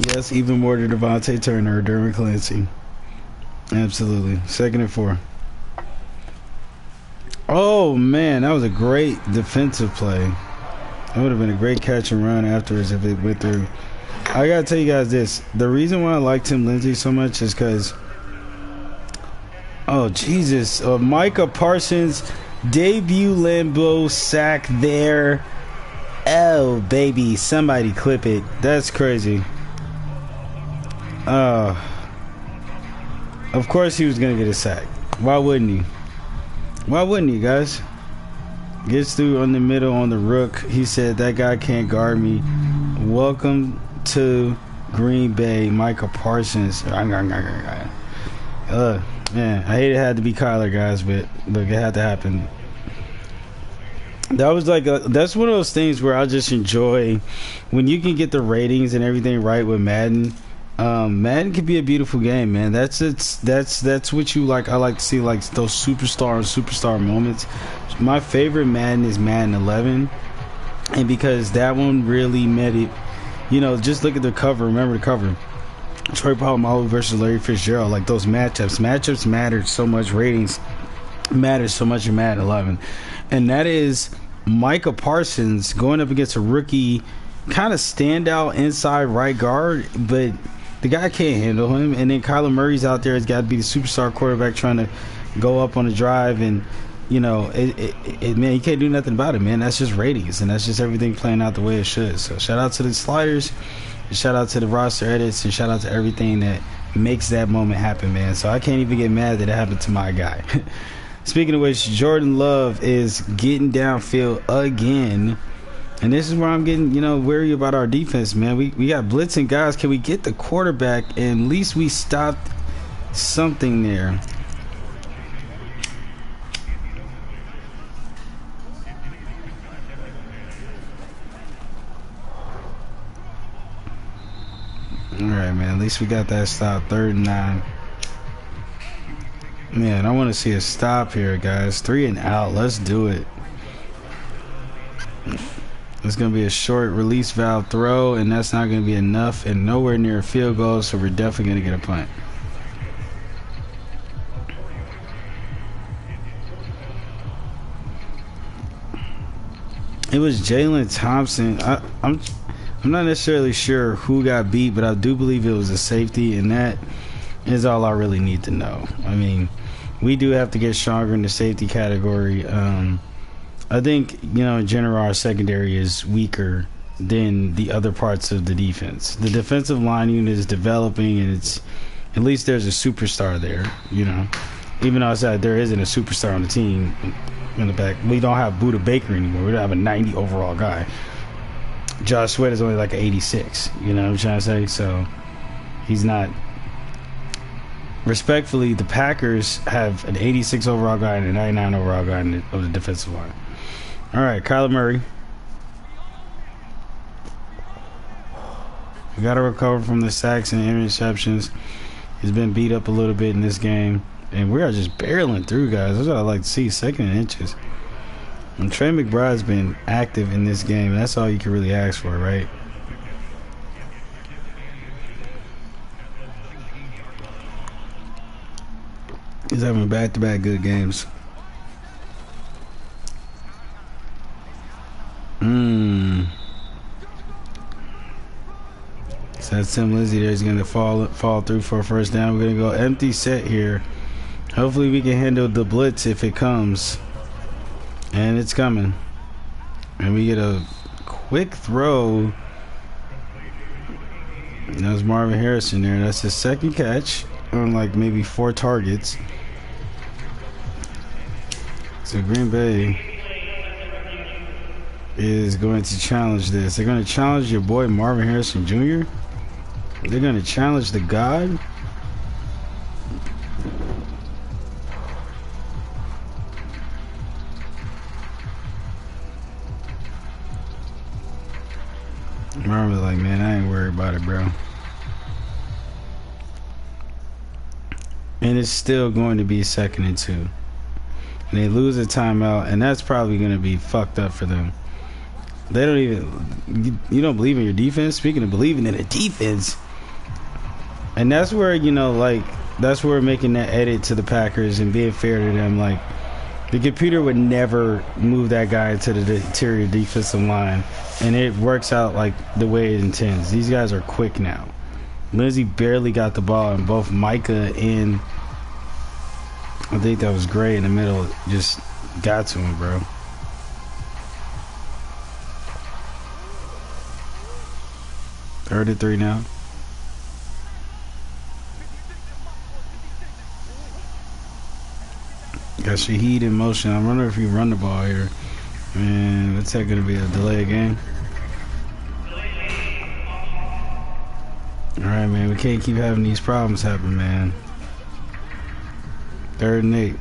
Yes, even more to Devontae Turner or Derwin Clancy. Absolutely. 2nd and 4. Oh, man, that was a great defensive play. It would have been a great catch and run afterwards if it went through. I got to tell you guys this. The reason why I like Tim Lindsay so much is because, oh, Jesus. Micah Parsons, debut Lambeau sack there. Oh, baby. Somebody clip it. That's crazy. Of course he was going to get a sack. Why wouldn't he? Why wouldn't he, guys? Gets through on the middle on the rook. He said, that guy can't guard me. Welcome to Green Bay, Micah Parsons. Man, I hate it had to be KYLER, guys, but look, it had to happen. That was like that's one of those things where I just enjoy when you can get the ratings and everything right with Madden. Madden can be a beautiful game, man. That's what you like. I like to see like those superstar moments. My favorite Madden is Madden 11, and because that one really made it. You know, just look at the cover. Remember the cover. Troy Polamalu versus Larry Fitzgerald. Like those matchups. Matchups matter so much. Ratings matter so much in Madden 11, and that is Micah Parsons going up against a rookie, kind of standout inside right guard, but the guy can't handle him. And then KYLER Murray's out there. Has got to be the superstar quarterback trying to go up on the drive, and you know, man, you can't do nothing about it, man. That's just ratings, and that's just everything playing out the way it should. So shout out to the Sliders. Shout out to the roster edits, and shout out to everything that makes that moment happen, man. So I can't even get mad that it happened to my guy. Speaking of which, Jordan Love is getting downfield again. And this is where I'm getting, wary about our defense, man. We got blitzing guys. Can we get the quarterback? And at least we stopped something there. All right, man. At least we got that stop. 3rd and 9. Man, I want to see a stop here, guys. 3 and out. Let's do it. It's going to be a short release valve throw, and that's not going to be enough and nowhere near a field goal, so we're definitely going to get a punt. It was Jalen Thompson. I'm not necessarily sure who got beat, but I do believe it was a safety, and that is all I really need to know. I mean, we do have to get stronger in the safety category. I think, in general, our secondary is weaker than the other parts of the defense. The defensive line unit is developing, and at least there's a superstar there, Even though I said there isn't a superstar on the team in the back. We don't have Buda Baker anymore. We don't have a 90 overall guy. Josh Sweat is only like an 86. You know what I'm trying to say? So he's not. Respectfully, the Packers have an 86 overall guy and a 99 overall guy of the defensive line. All right, Kyler Murray. We got to recover from the sacks and interceptions. He's been beat up a little bit in this game. And we are just barreling through, guys. That's what I like to see, 2nd and inches. And Trey McBride's been active in this game. That's all you can really ask for, right? He's having back-to-back good games. So that's Tim Lindsay there. He's going to fall through for a first down. We're going to go empty set here. Hopefully we can handle the blitz if it comes. And it's coming. And we get a quick throw. And that was Marvin Harrison there. That's his 2nd catch on like maybe 4 targets. So Green Bay is going to challenge this. They're going to challenge your boy Marvin Harrison Jr. They're going to challenge the God. Marvin's like, man, I ain't worried about it, bro. And it's still going to be 2nd and 2. And they lose a timeout, and that's probably going to be fucked up for them. They don't even... You don't believe in your defense? Speaking of believing in the defense... And that's where, that's where we're making that edit to the Packers and being fair to them. Like, the computer would never move that guy into the interior defensive line. And it works out like the way it intends. These guys are quick now. Lindsey barely got the ball, and both Micah and I think that was Gray in the middle just got to him, bro. Third and 3 now. Got Shaheed in motion. I wonder if he run the ball here. Man, what's that going to be, a delay game? Alright, man, we can't keep having these problems happen, man. 3rd and 8.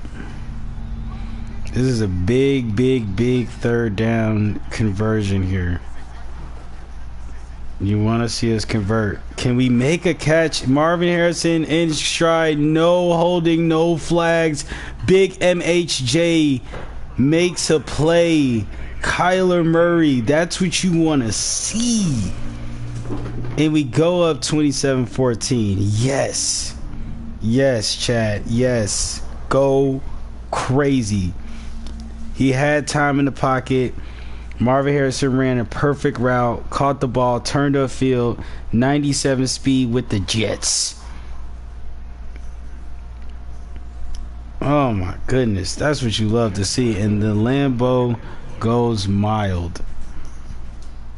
This is a big 3rd down conversion here. You want to see us convert. Can we make a catch? Marvin Harrison in stride. No holding, no flags. Big MHJ makes a play. Kyler Murray. That's what you want to see. And we go up 27-14. Yes. Yes, Chad. Yes. Go crazy. He had time in the pocket. Marvin Harrison ran a perfect route, caught the ball, turned upfield, 97 speed with the Jets. Oh my goodness, that's what you love to see. And the Lambeau goes mild.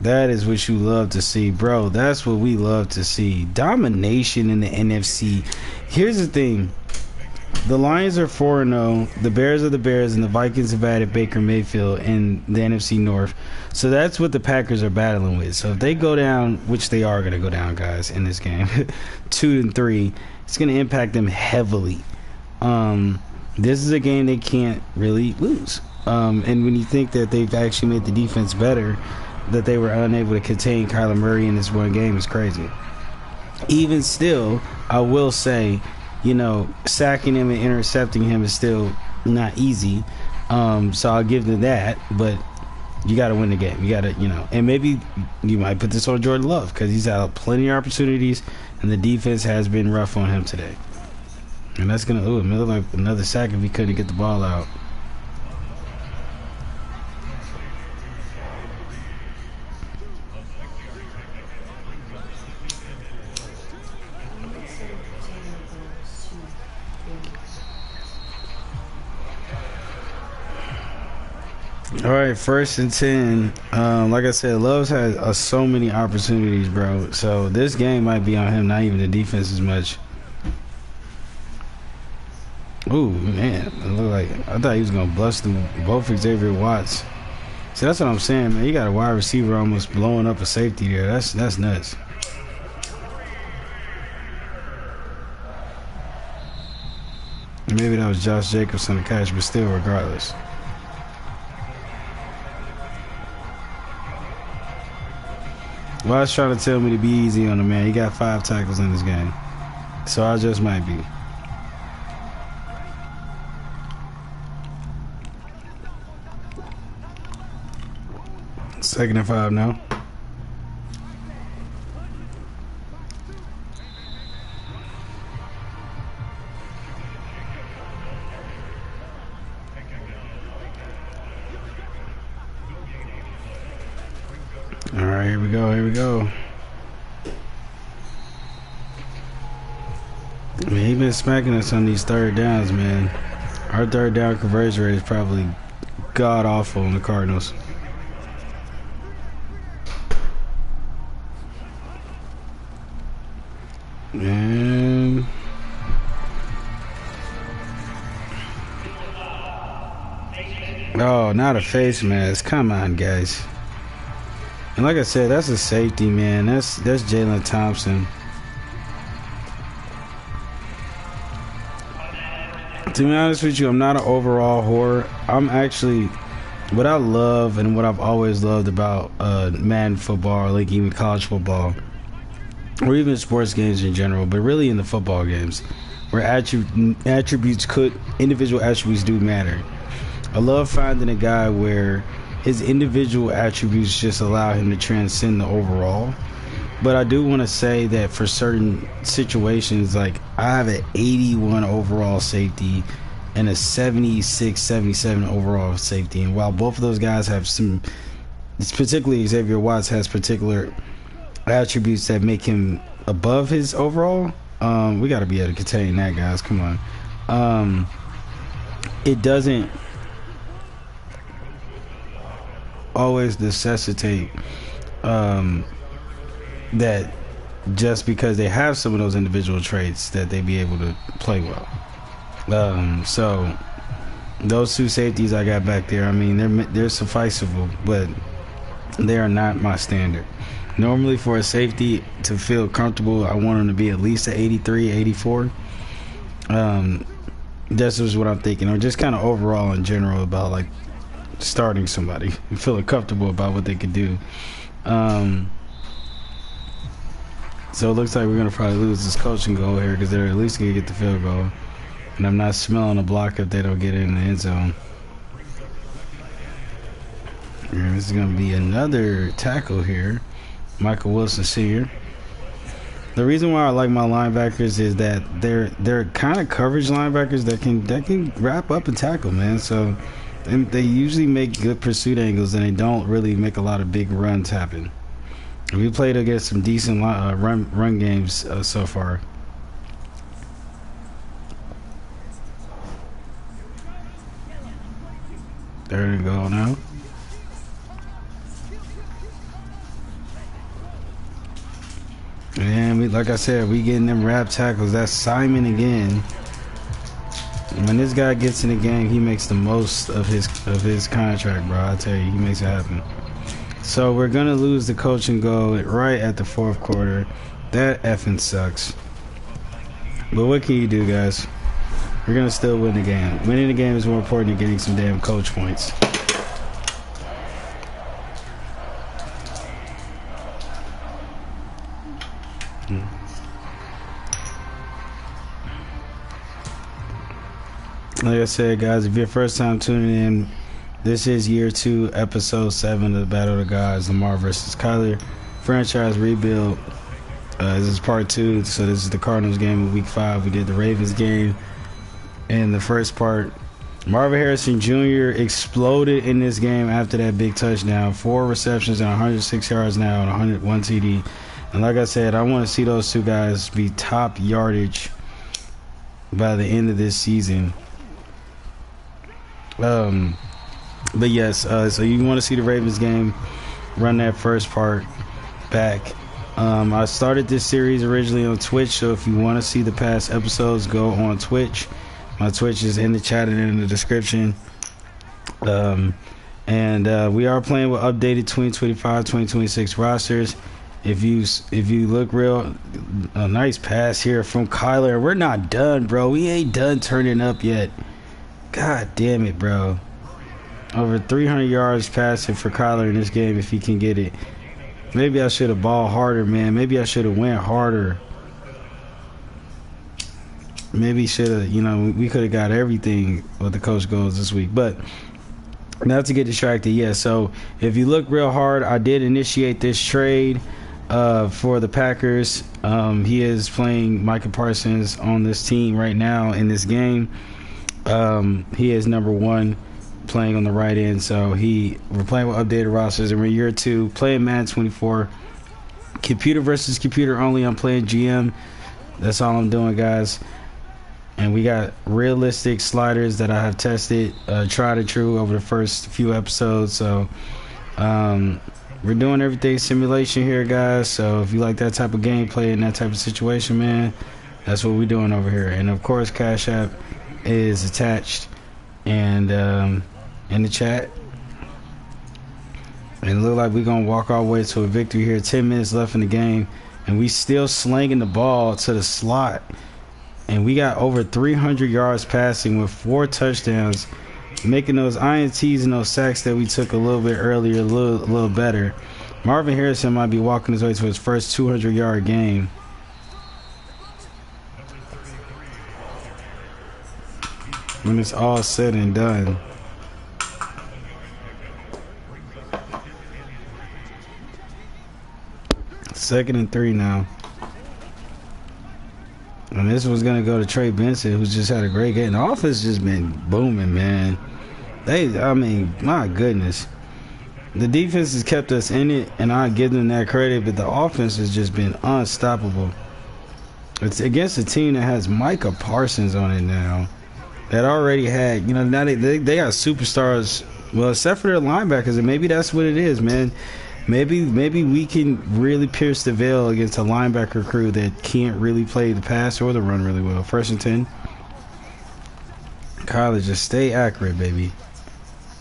That is what you love to see, bro. That's what we love to see. Domination in the NFC. Here's the thing. The Lions are 4-0. The Bears are the Bears, and the Vikings have added Baker Mayfield in the NFC North. So that's what the Packers are battling with. So if they go down, which they are going to go down, guys, in this game, 2-3, it's going to impact them heavily. This is a game they can't really lose. And when you think that they've actually made the defense better, that they were unable to contain KYLER Murray in this one game is crazy. Even still, I will say, sacking him and intercepting him is still not easy. So I'll give them that, but you got to win the game. You got to, and maybe you might put this on Jordan Love because he's had plenty of opportunities and the defense has been rough on him today. And that's going to look like another sack if he couldn't get the ball out. All right, 1st and 10. Like I said, Love's had so many opportunities, bro. So this game might be on him, not even the defense as much. Ooh, man, it looked like I thought he was gonna bust them both Xavier Watts. See, that's what I'm saying, man. You got a wide receiver almost blowing up a safety there. That's nuts. Maybe that was Josh Jacobs on the catch, but still, regardless. Well, I was trying to tell me to be easy on him, man. He got 5 tackles in this game. So I just might be. Second and 5 now. All right, here we go. I mean, he's been smacking us on these 3rd downs, man. Our 3rd down conversion rate is probably god awful on the Cardinals. Man. Oh, not a face mask. Come on, guys. And like I said, that's a safety, man. That's Jalen Thompson. To be honest with you, I'm not an overall whore. I'm actually, what I love and what I've always loved about Madden football, or like even college football, or even sports games in general, but really in the football games, where individual attributes do matter. I love finding a guy where his individual attributes just allow him to transcend the overall. But I do want to say that for certain situations, like I have an 81 overall safety and a 76, 77 overall safety. And while both of those guys have some, particularly Xavier Watts has particular attributes that make him above his overall, we got to be able to contain that, guys. Come on. It doesn't always necessitate that just because they have some of those individual traits that they be able to play well. So those 2 safeties I got back there, I mean, they're sufficeable, but they are not my standard. Normally for a safety to feel comfortable, I want them to be at least an 83, 84. That's just what I'm thinking, or just kind of overall in general about like starting somebody and feeling comfortable about what they could do. So it looks like we're going to probably lose this coaching goal here because they're at least going to get the field goal. And I'm not smelling a block if they don't get it in the end zone. And this is going to be another tackle here. Michael Wilson Sr. The reason why I like my linebackers is that they're kind of coverage linebackers that can wrap up and tackle, man. So and they usually make good pursuit angles and they don't really make a lot of big runs happen. We played against some decent run games so far. There we go now. like I said, we getting them rap tackles. That's Simon again. When this guy gets in the game, he makes the most of his contract, bro. I tell you, he makes it happen. So we're gonna lose the coaching goal right at the fourth quarter. That effing sucks. But what can you do, guys? We're gonna still win the game. Winning the game is more important than getting some damn coach points. Like I said, guys, if you're first time tuning in, this is year 2, episode 7 of the Battle of the Gods, Lamar versus KYLER franchise rebuild. This is part 2, so this is the Cardinals game of week 5. We did the Ravens game in the first part. Marvin Harrison Jr. exploded in this game after that big touchdown. 4 receptions and 106 yards now and 101 TD. And like I said, I want to see those two guys be top yardage by the end of this season. But yes, so you want to see the Ravens game, run that first part back. I started this series originally on Twitch, so if you want to see the past episodes, go on Twitch. My Twitch is in the chat and in the description. And we are playing with updated 2025-2026 rosters. If you look real, a nice pass here from KYLER. We're not done, bro. We ain't done turning up yet. God damn it, bro. Over 300 yards passing for KYLER in this game if he can get it. Maybe I should have balled harder, man. Maybe I should have went harder. Maybe should have, we could have got everything with the coach goals this week. But not to get distracted, yeah. So if you look real hard, I did initiate this trade for the Packers. He is playing Micah Parsons on this team right now in this game. He is number 1 playing on the right end, so we're playing with updated rosters, and we're year 2 playing Madden 24, computer versus computer only. I'm playing GM. That's all I'm doing, guys. And we got realistic sliders that I have tested, tried and true over the first few episodes. So we're doing everything simulation here, guys. So if you like that type of gameplay and that type of situation, man, that's what we're doing over here. And of course, Cash App is attached and in the chat. And it look like we're gonna walk our way to a victory here. 10 minutes left in the game, and we still slinging the ball to the slot. And we got over 300 yards passing with 4 touchdowns, making those INTs and those sacks that we took a little bit earlier a little better. Marvin Harrison might be walking his way to his first 200-yard game. When it's all said and done. Second and 3 now. And this was going to go to Trey Benson, who's just had a great game. The offense just been booming, man. My goodness. The defense has kept us in it, and I give them that credit, but the offense has just been unstoppable. It's against a team that has Micah Parsons on it now. That already had, now they got superstars, well, except for their linebackers, and maybe that's what it is, man. Maybe we can really pierce the veil against a linebacker crew that can't really play the pass or the run really well. 1st and 10. KYLER, just stay accurate, baby.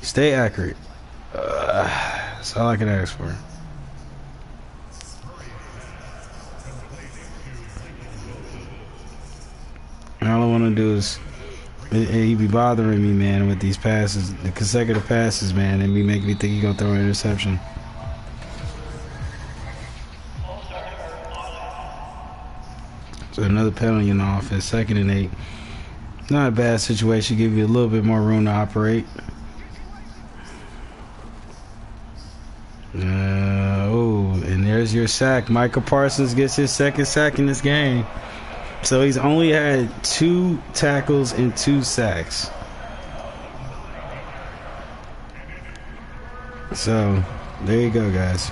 Stay accurate. That's all I can ask for. And all I want to do is he be bothering me, man, with these passes, the consecutive passes, man, and make me think he gonna throw an interception. So another penalty in the offense. 2nd and 8. Not a bad situation. Give you a little bit more room to operate. And there's your sack. Micah Parsons gets his 2nd sack in this game. So he's only had 2 tackles and 2 sacks. So there you go, guys.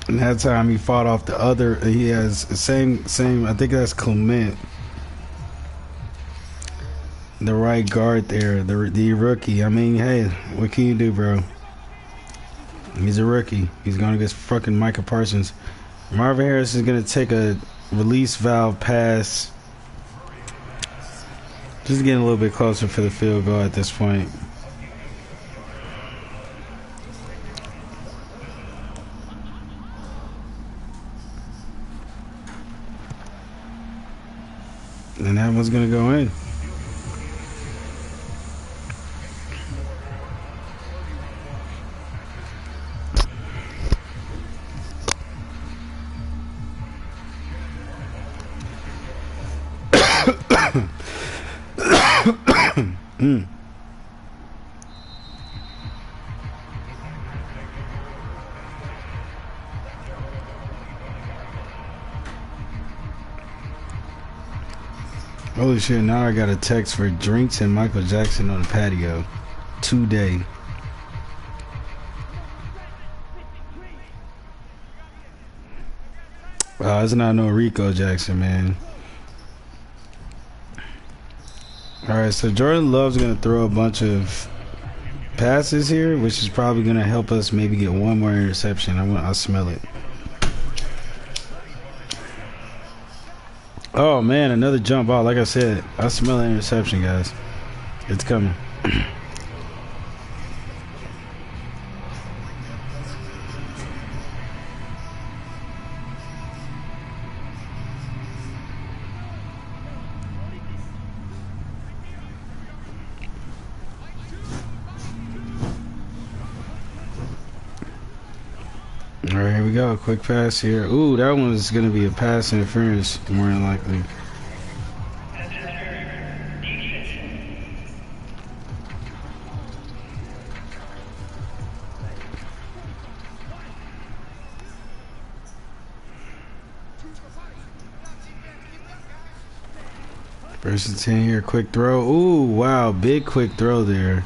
And that time he fought off the other. He has the same. I think that's Clement. the right guard there, the rookie. I mean, hey, what can you do, bro? He's a rookie. He's going against fucking Micah Parsons. Marvin Harris is going to take a release valve pass. Just getting a little bit closer for the field goal at this point. And that one's going to go in. Holy shit, now I got a text for drinks and Michael Jackson on the patio today. It's not no Rico Jackson, man. Alright, so Jordan Love's going to throw a bunch of passes here, which is probably going to help us maybe get one more interception. I smell it. Oh man, another jump ball. Like I said, I smell an interception, guys. It's coming. Alright, here we go. Quick pass here. Ooh, that one is going to be a pass interference, more than likely. First and 10 here. Quick throw. Ooh, wow. Big quick throw there.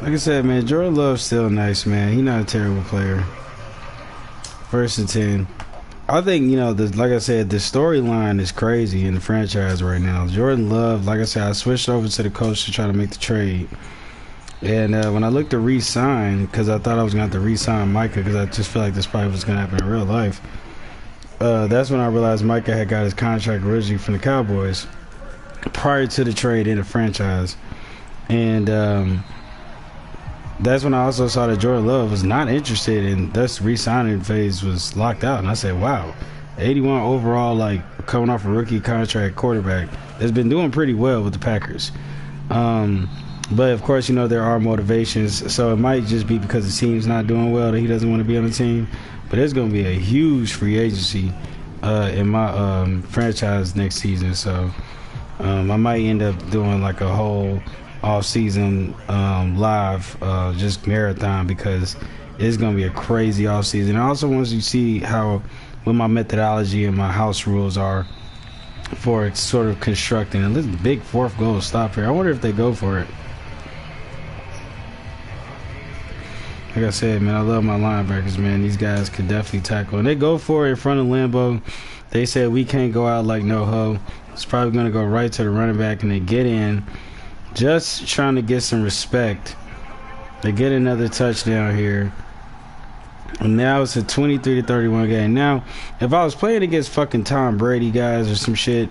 Like I said, man, Jordan Love's still nice, man. He's not a terrible player. First and 10. I think, you know, like I said, the storyline is crazy in the franchise right now. Jordan Love, like I said, I switched over to the coach to try to make the trade. And when I looked to re-sign, because I thought I was going to have to re-sign Micah, because I just feel like this probably was going to happen in real life. That's when I realized Micah had got his contract originally from the Cowboys prior to the trade in the franchise. And that's when I also saw that Jordan Love was not interested, and thus re-signing phase was locked out. And I said, wow, 81 overall, like coming off a rookie contract quarterback that's been doing pretty well with the Packers. But of course, you know, there are motivations, so it might just be because the team's not doing well that he doesn't want to be on the team. But there's going to be a huge free agency in my franchise next season, so I might end up doing like a whole off-season live just marathon, because it's going to be a crazy off-season. I also want you to see how what my methodology and my house rules are for sort of constructing. And this is a big fourth goal stop here. I wonder if they go for it. Like I said, man, I love my linebackers, man. These guys could definitely tackle. And they go for it in front of Lambeau. They said we can't go out like no ho. It's probably going to go right to the running back, and they get in. Just trying to get some respect. They get another touchdown here. And now it's a 23-31 game. Now, if I was playing against fucking Tom Brady, guys, or some shit,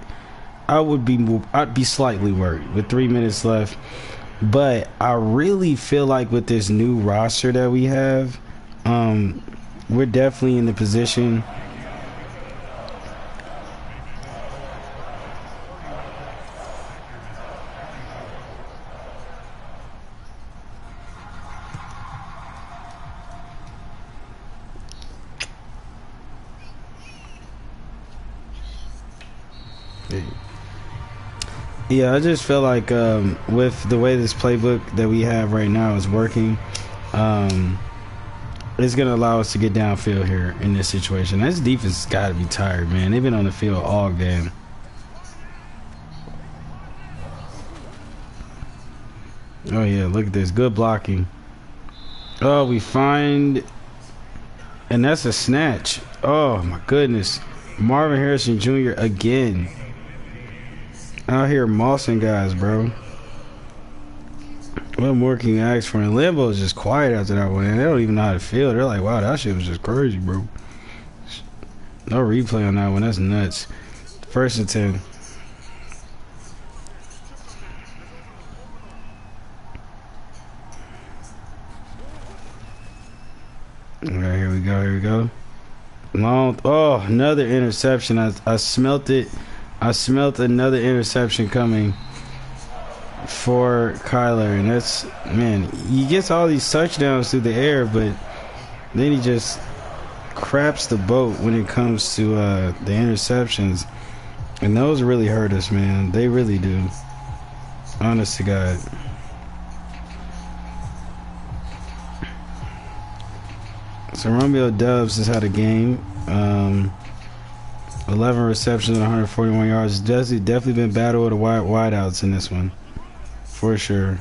I'd be slightly worried with 3 minutes left. But I really feel like with this new roster that we have, we're definitely in the position. Yeah, I just feel like with the way this playbook that we have right now is working, it's going to allow us to get downfield here in this situation. This defense has got to be tired, man. They've been on the field all game. Oh, yeah, look at this. Good blocking. Oh, we find, and that's a snatch. Oh my goodness, Marvin Harrison Jr. again. Out here mossing guys, bro. What more can you ask for? And Lambo is just quiet after that one. And they don't even know how to feel. They're like, wow, that shit was just crazy, bro. No replay on that one. That's nuts. 1st and 10. Alright, here we go. Here we go. Long. Oh, another interception. I smelt it. I smelt another interception coming for KYLER. And that's, man, he gets all these touchdowns through the air, but then he just craps the boat when it comes to the interceptions. And those really hurt us, man. They really do. Honest to God. So Romeo Dubs has had a game. 11 receptions and 141 yards. Definitely been battle with the wideouts in this one. For sure.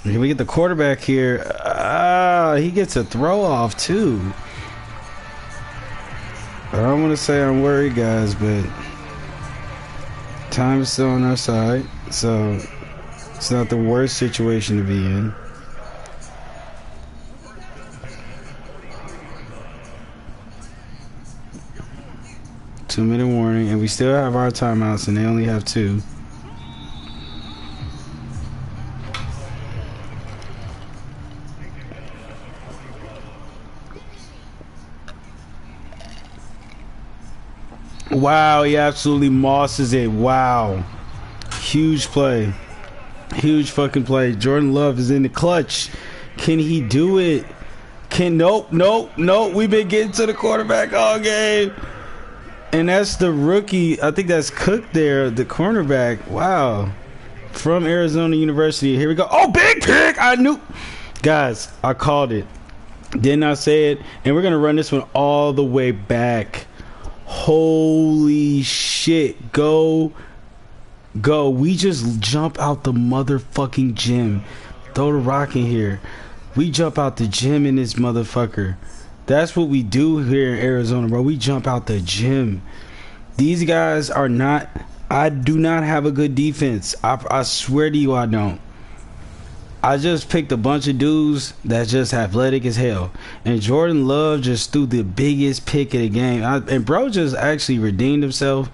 Can we get the quarterback here? He gets a throw off too. I don't want to say I'm worried, guys, but time is still on our side, so it's not the worst situation to be in. Two-minute warning, and we still have our timeouts, and they only have 2. Wow, he absolutely mosses it. Wow. Huge play. Huge fucking play. Jordan Love is in the clutch. Can he do it? Nope. We've been getting to the quarterback all game. And that's the rookie. I think that's Cook there, the cornerback. Wow. From Arizona University. Here we go. Oh, big pick. I knew. Guys, I called it. Didn't I say it? And we're going to run this one all the way back. Holy shit. Go. We just jump out the motherfucking gym. Throw the rock in here. We jump out the gym in this motherfucker. That's what we do here in Arizona, bro. We jump out the gym. These guys are not... I do not have a good defense. I swear to you I don't. I just picked a bunch of dudes that's just athletic as hell. And Jordan Love just threw the biggest pick of the game. And bro just actually redeemed himself.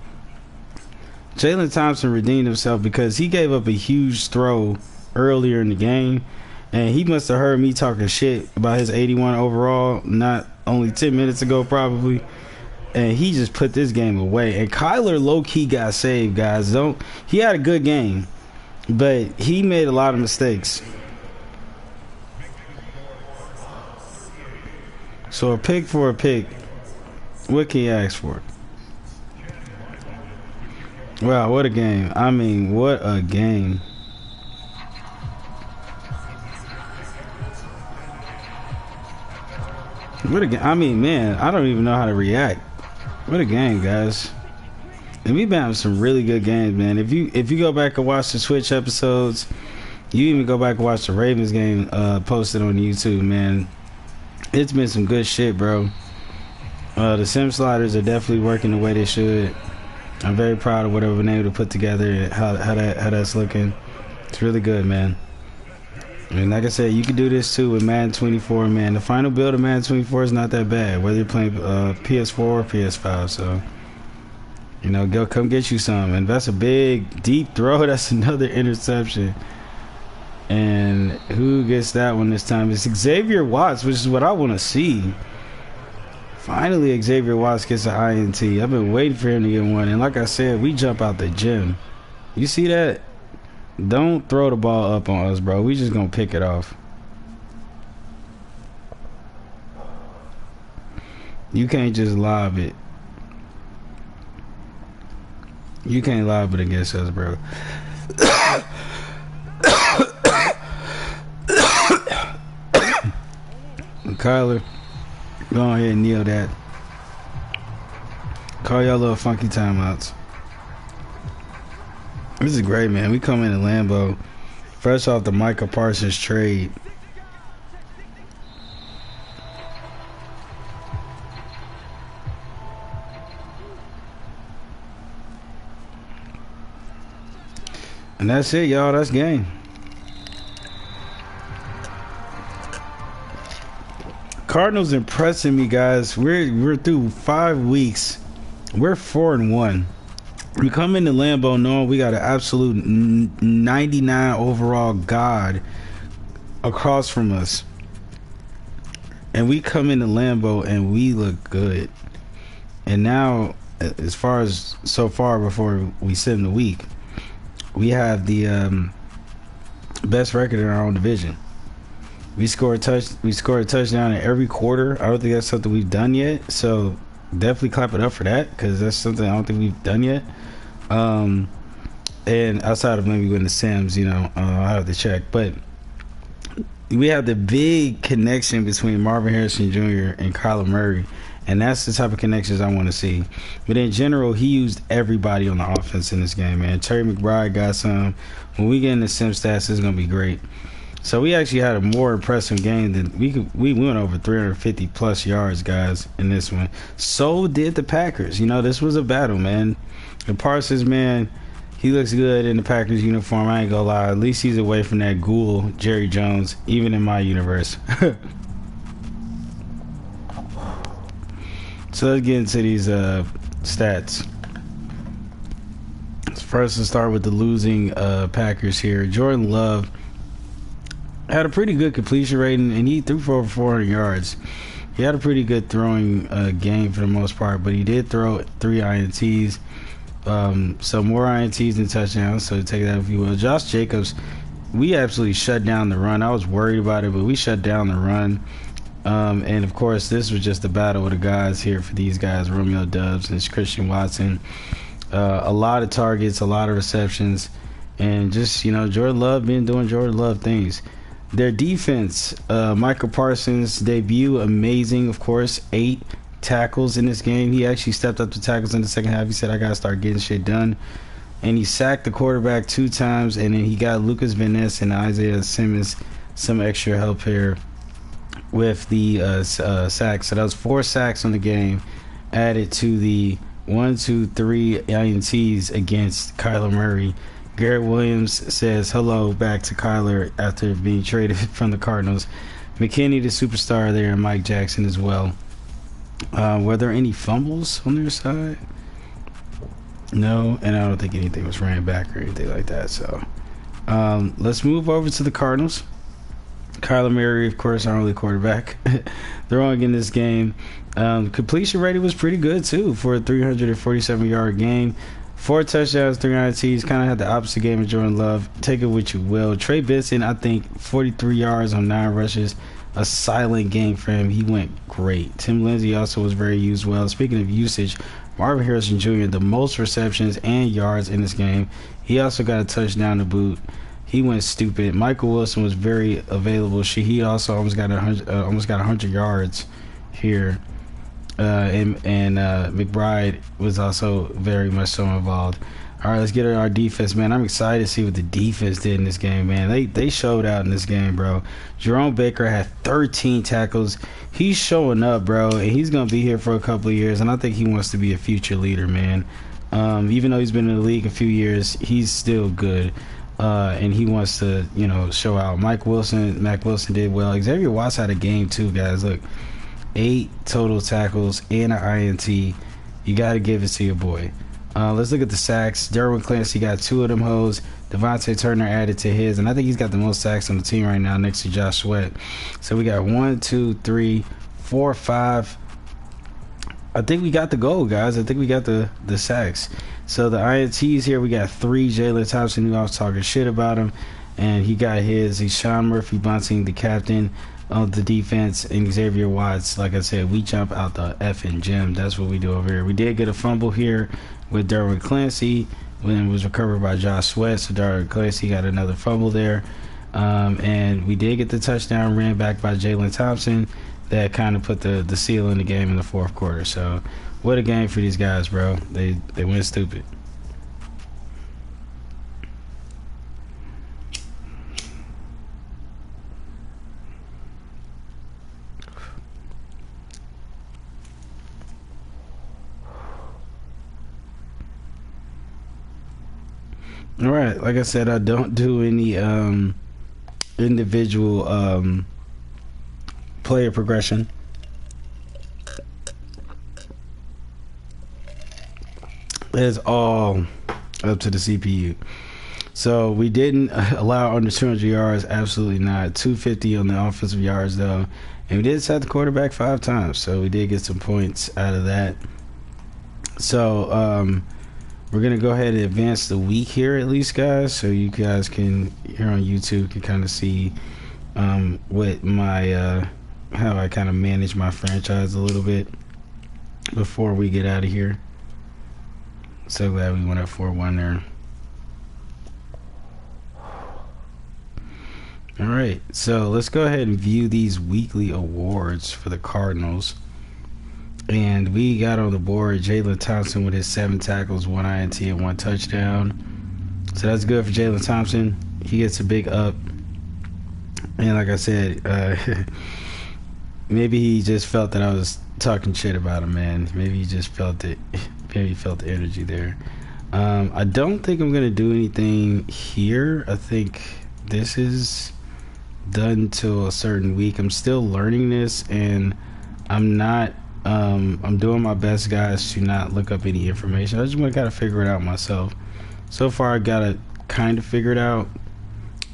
Jalen Thompson redeemed himself because he gave up a huge throw earlier in the game. And he must have heard me talking shit about his 81 overall not only 10 minutes ago probably. And he just put this game away. And KYLER low-key got saved, guys. He had a good game. But he made a lot of mistakes. So a pick for a pick. What can you ask for? Wow, what a game. I mean, what a game. What a game. I mean, man, I don't even know how to react. What a game, guys. And we've been having some really good games, man. If you go back and watch the Twitch episodes, you even go back and watch the Ravens game posted on YouTube, man. It's been some good shit, bro. The sim sliders are definitely working the way they should. I'm very proud of what I've been able to put together and how that's looking. It's really good, man. And like I said, you can do this too with Madden 24, man. The final build of Madden 24 is not that bad, whether you're playing PS4 or PS5. So, you know, come get you some. And that's a big, deep throw. That's another interception. And who gets that one this time? It's Xavier Watts, which is what I want to see. Finally, Xavier Watts gets an INT. I've been waiting for him to get one. And like I said, we jump out the gym. You see that? Don't throw the ball up on us, bro. We just gonna pick it off. You can't just lob it. You can't lob it against us, bro. KYLER, go ahead and kneel that. Call y'all little funky timeouts. This is great, man. We come into Lambeau fresh off the Micah Parsons trade. And that's it, y'all. That's game. Cardinals impressing me, guys. We're through 5 weeks. We're 4-1. We come into Lambeau knowing we got an absolute 99 overall god across from us, and we come into Lambeau and we look good. And now, as far as so far before we sit in the week, we have the best record in our own division. We score a touchdown in every quarter. I don't think that's something we've done yet. So definitely clap it up for that, because that's something I don't think we've done yet. And outside of maybe winning the Sims, I'll have to check. But we have the big connection between Marvin Harrison Jr. and KYLER Murray. And that's the type of connections I want to see. But in general, he used everybody on the offense in this game, man. Terry McBride got some. When we get into sim stats, it's going to be great. So we actually had a more impressive game than we went over 350 plus yards, guys, in this one. So did the Packers. This was a battle, man. And Parsons, man, he looks good in the Packers uniform. I ain't gonna lie. At least he's away from that ghoul, Jerry Jones, even in my universe. So let's get into these stats. First, let's start with the losing Packers here. Jordan Love had a pretty good completion rating, and he threw for over 400 yards. He had a pretty good throwing game for the most part, but he did throw 3 INTs. Some more INTs than touchdowns, so take that if you will. Josh Jacobs, we absolutely shut down the run. I was worried about it, but we shut down the run. And of course, this was just a battle with the guys here for these guys, Romeo Doubs and Christian Watson. A lot of targets, a lot of receptions, and just, Jordan Love been doing Jordan Love things. Their defense, Micah Parsons' debut, amazing, of course. 8 tackles in this game. He actually stepped up to tackles in the second half. He said, I got to start getting shit done. And he sacked the quarterback 2 times, and then he got Lucas Van Ness and Isaiah Simmons some extra help here with the sacks. So that was 4 sacks on the game, added to the 1, 2, 3 INTs against KYLER Murray. Garrett Williams says hello back to KYLER after being traded from the Cardinals. McKinney, the superstar there, and Mike Jackson as well. Were there any fumbles on their side? No, and I don't think anything was ran back or anything like that. So let's move over to the Cardinals. KYLER Murray, of course, our only quarterback throwing in this game. Completion rating was pretty good too for a 347-yard game. 4 touchdowns, 3 INTs. Kind of had the opposite game of Jordan Love. Take it what you will. Trey Benson, I think 43 yards on 9 rushes. A silent game for him. He went great. Tim Lindsay also was very used well. Speaking of usage, Marvin Harrison Jr., the most receptions and yards in this game. He also got a touchdown to boot. He went stupid. Michael Wilson was very available. He also almost got 100 yards here. And McBride was also very much so involved. All right, let's get at our defense, man. I'm excited to see what the defense did in this game, man. They showed out in this game, bro. Jerome Baker had 13 tackles. He's showing up, bro, and he's going to be here for a couple of years, and I think he wants to be a future leader, man. Even though he's been in the league a few years, he's still good, and he wants to, show out. Mac Wilson did well. Xavier Watts had a game, too, guys. Look. 8 total tackles and an INT. You got to give it to your boy. Let's look at the sacks. Derwin Clancy got 2 of them hoes. Devontae Turner added to his, and I think he's got the most sacks on the team right now next to Josh Sweat. So we got 1, 2, 3, 4, 5. I think we got the goal, guys. I think we got the sacks. So the INTs here, we got 3. Jalen Thompson, who I was talking shit about him, and he got his. He's Sean Murphy Bunting, the captain of the defense, and Xavier Watts. Like I said, we jump out the effing gym. That's what we do over here. We did get a fumble here with Derwin Clancy when it was recovered by Josh Sweat. So Derwin Clancy got another fumble there. And we did get the touchdown ran back by Jalen Thompson that kind of put the seal in the game in the 4th quarter. So what a game for these guys, bro. They went stupid. All right, like I said, I don't do any individual player progression. It's all up to the CPU. So we didn't allow under 200 yards. Absolutely not. 250 on the offensive yards though, and we did sack the quarterback 5 times. So we did get some points out of that. So we're gonna go ahead and advance the week here at least, guys, so you guys can here on YouTube can kind of see what my how I kind of manage my franchise a little bit before we get out of here. So glad we went up 4-1 there. All right, so let's go ahead and view these weekly awards for the Cardinals. And we got on the board Jalen Thompson with his 7 tackles, 1 INT, and 1 touchdown. So that's good for Jalen Thompson. He gets a big up. And like I said, maybe he just felt that I was talking shit about him, man. Maybe he just felt it. Maybe he felt the energy there. I don't think I'm going to do anything here. I think this is done till a certain week. I'm still learning this, and I'm not I'm doing my best, guys, to not look up any information. I just want to kind of figure it out myself. So far I got it kind of figured out.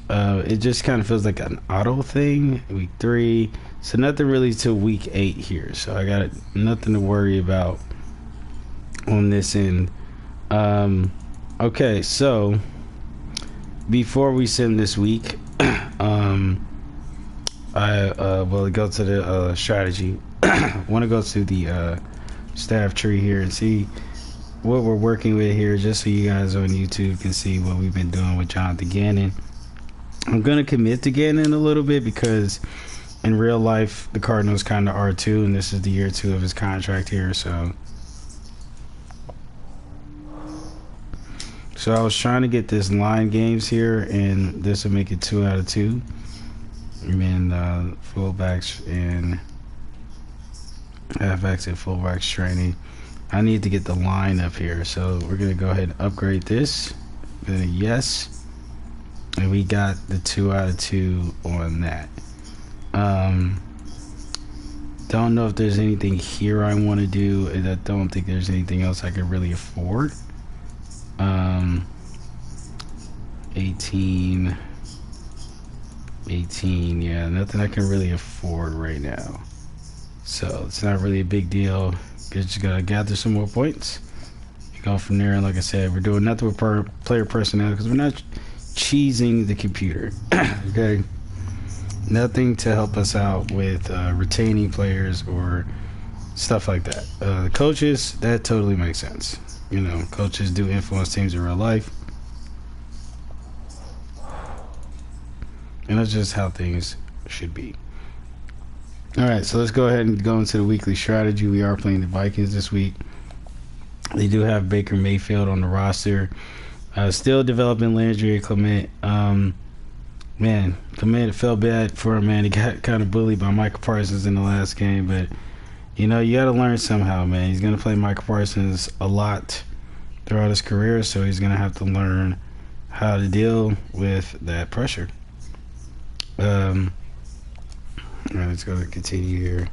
It just kind of feels like an auto thing. Week 3, so nothing really till week 8 here, so I got nothing to worry about on this end. Okay, so before we sim this week, I will go to the strategy. Want to go to the staff tree here and see what we're working with here, just so you guys on YouTube can see what we've been doing with Jonathan Gannon. I'm gonna commit to Gannon a little bit because in real life the Cardinals kind of are too, and this is the year 2 of his contract here. So I was trying to get this line games here, and this will make it 2 out of 2. And then fullbacks and halfbacks and fullbacks training. I need to get the line up here, so we're gonna go ahead and upgrade this. Then a yes, and we got the 2 out of 2 on that. Don't know if there's anything here I want to do, and I don't think there's anything else I could really afford. 18, yeah, nothing I can really afford right now, so it's not really a big deal. Just gotta gather some more points and go from there. And like I said, we're doing nothing with player personnel because we're not cheesing the computer. Okay, nothing to help us out with retaining players or stuff like that. The coaches, that totally makes sense. You know, coaches do influence teams in real life, and that's just how things should be. All right, so let's go ahead and go into the weekly strategy. We are playing the Vikings this week. They do have Baker Mayfield on the roster. Still developing Landry and Clement. Man, Clement felt bad for him, man. He got kind of bullied by Michael Parsons in the last game, but you know, you got to learn somehow, man. He's going to play Michael Parsons a lot throughout his career, so he's going to have to learn how to deal with that pressure. All right, let's go and continue here.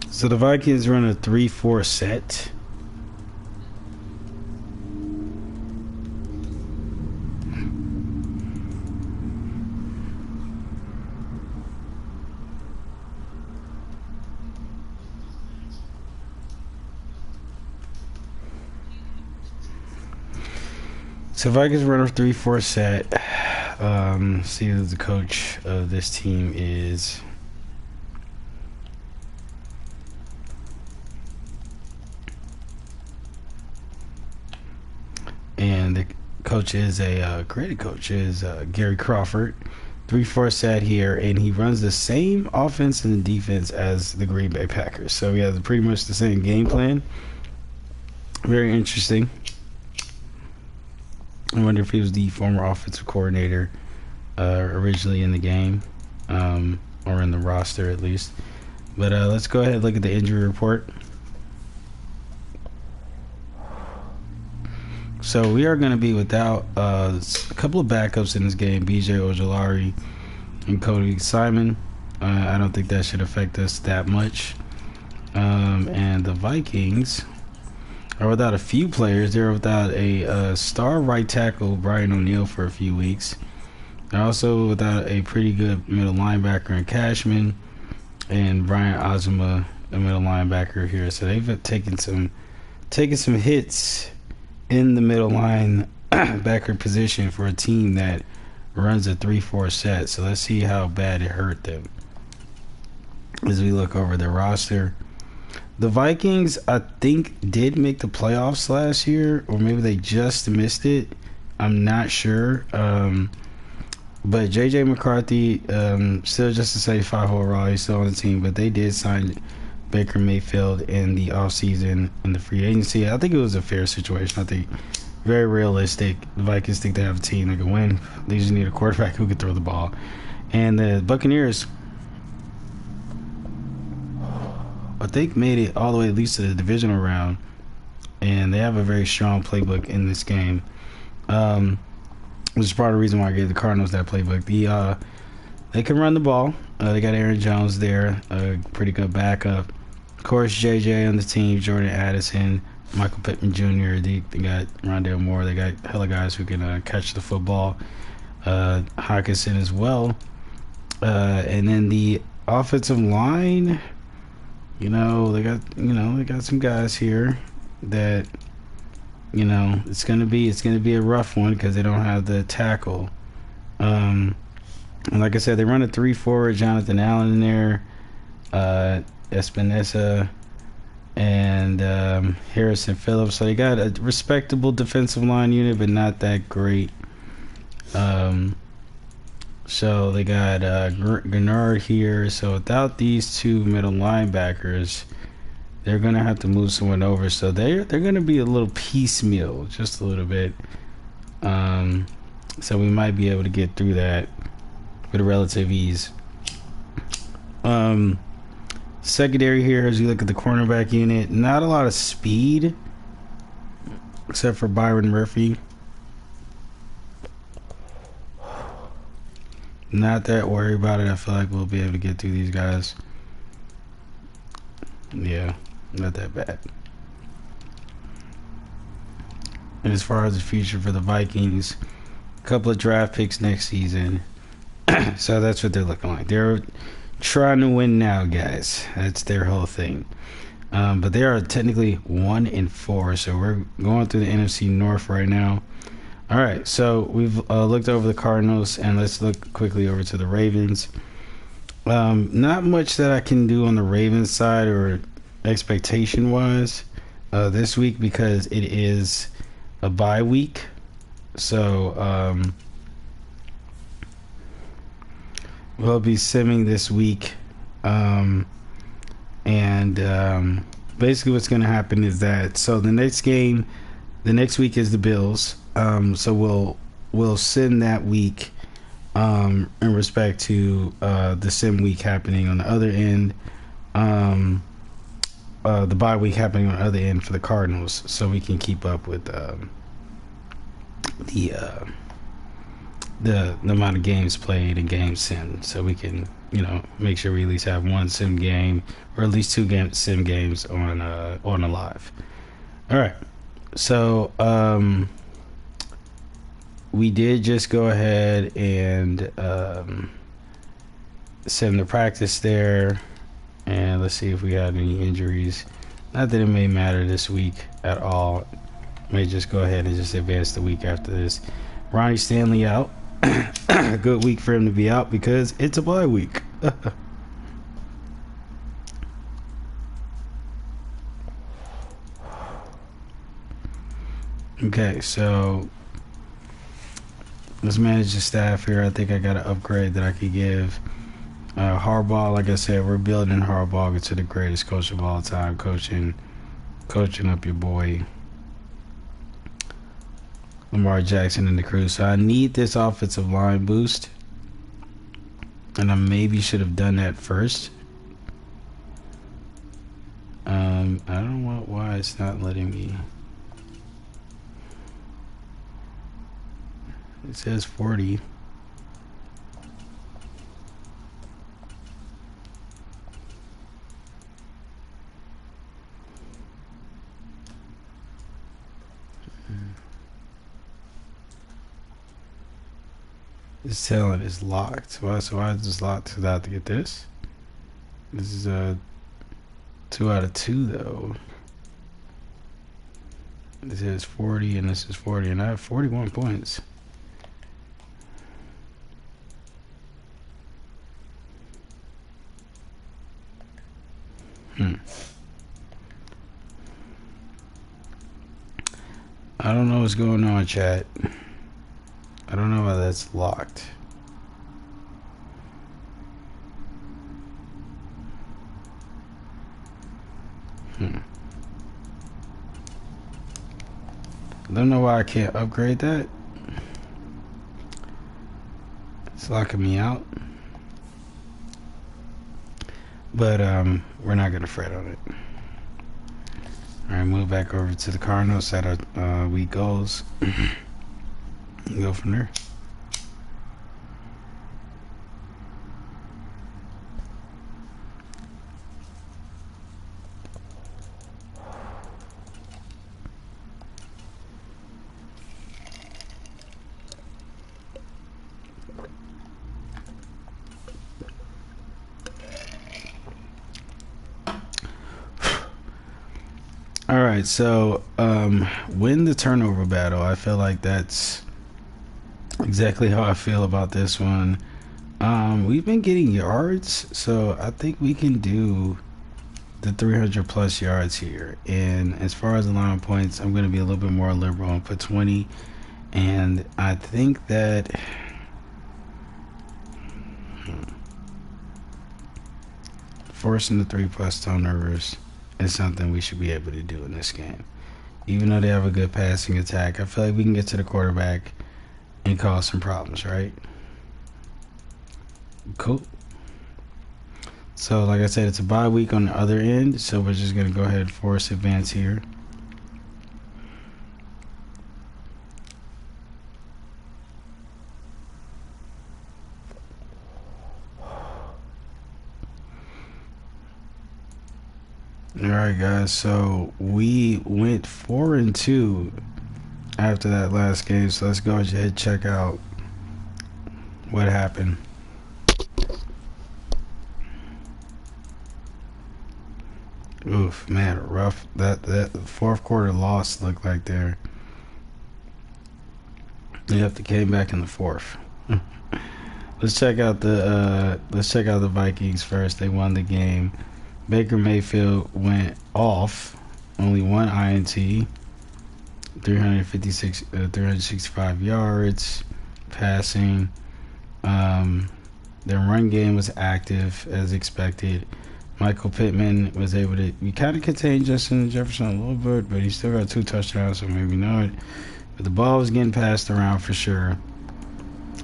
So the Vikings run a 3-4 set. So Vikings run a 3-4 set. See who the coach of this team is. And the coach is a creative coach is Gary Crawford. 3-4 set here, and he runs the same offense and defense as the Green Bay Packers. So he has pretty much the same game plan. Very interesting. I wonder if he was the former offensive coordinator originally in the game, or in the roster at least. But let's go ahead and look at the injury report. So we are going to be without a couple of backups in this game, BJ Ojolari and Cody Simon. I don't think that should affect us that much. And the Vikings are without a few players. They're without a star right tackle, Brian O'Neill, for a few weeks. They're also without a pretty good middle linebacker in Cashman and Brian Ozuma, a middle linebacker here. So they've taken some hits in the middle line backer position for a team that runs a 3-4 set. So let's see how bad it hurt them as we look over their roster. The Vikings, I think, did make the playoffs last year, or maybe they just missed it. I'm not sure. But J.J. McCarthy, still just a 75 overall, he's still on the team, but they did sign Baker Mayfield in the offseason in the free agency. I think it was a fair situation. I think very realistic. The Vikings think they have a team that can win. They just need a quarterback who can throw the ball. And the Buccaneers, I think, made it all the way at least to the divisional round, and they have a very strong playbook in this game, which is part of the reason why I gave the Cardinals that playbook. They can run the ball. They got Aaron Jones there, a pretty good backup. Of course, JJ on the team, Jordan Addison, Michael Pittman Jr. They got Rondale Moore. They got hella guys who can catch the football. Hawkinson as well. And then the offensive line, they got some guys here that, it's gonna be a rough one because they don't have the tackle. And like I said, they run a 3-4. Jonathan Allen in there, Espinosa, and Harrison Phillips. So they got a respectable defensive line unit, but not that great. So they got Gennard here. So without these two middle linebackers, they're gonna have to move someone over. So they're gonna be a little piecemeal, just a little bit. So we might be able to get through that with a relative ease. Secondary here, as you look at the cornerback unit, not a lot of speed except for Byron Murphy. Not that worried about it. I feel like we'll be able to get through these guys. Yeah, not that bad. And as far as the future for the Vikings, a couple of draft picks next season. So that's what they're looking like. They're trying to win now, guys. That's their whole thing. But they are technically 1-4. So we're going through the NFC North right now. All right, so we've looked over the Cardinals, and let's look quickly over to the Ravens. Not much that I can do on the Ravens side or expectation-wise this week because it is a bye week. So we'll be simming this week. Basically what's going to happen is that, the next week is the Bills. So we'll sim that week in respect to the sim week happening on the other end, the bye week happening on the other end for the Cardinals, so we can keep up with the amount of games played and game sim, so we can make sure we at least have one sim game or at least two sim games on a live. All right, so we did just go ahead and send the practice there, and let's see if we had any injuries. Not that it may matter this week at all. May just go ahead and just advance the week after this. Ronnie Stanley out. A good week for him to be out because it's a bye week. Okay, so let's manage the staff here. I think I got an upgrade that I could give. Harbaugh, like I said, we're building Harbaugh into the greatest coach of all time, coaching up your boy Lamar Jackson and the crew. So I need this offensive line boost, and I maybe should have done that first. I don't know why it's not letting me. It says 40. This talent is locked. So why is this locked? Because I have to get this. This is a 2 out of 2 though. This is 40 and this is 40, and I have 41 points. I don't know what's going on, chat. I don't know why that's locked. I don't know why I can't upgrade that. It's locking me out. But we're not gonna fret on it. Alright, move back over to the Cardinals, set our week goals. Go from there. Alright, so win the turnover battle. I feel like that's exactly how I feel about this one. We've been getting yards, so I think we can do the 300 plus yards here. And as far as the line of points, I'm going to be a little bit more liberal and put 20. And I think that forcing the 3 plus turnovers is something we should be able to do in this game. Even though they have a good passing attack, I feel like we can get to the quarterback and cause some problems, right? Cool. So like I said, it's a bye week on the other end, so we're just going to go ahead and force advance here. Alright guys, so we went 4-2 after that last game, so let's go ahead and check out what happened. Oof, man, rough. That fourth quarter loss looked like there. They have to came back in the fourth. Let's check out the Vikings first. They won the game. Baker Mayfield went off, only one INT, 365 yards passing. Their run game was active as expected. Michael Pittman was able to kind of contain Justin Jefferson a little bit, but he still got 2 touchdowns, so maybe not. But the ball was getting passed around for sure.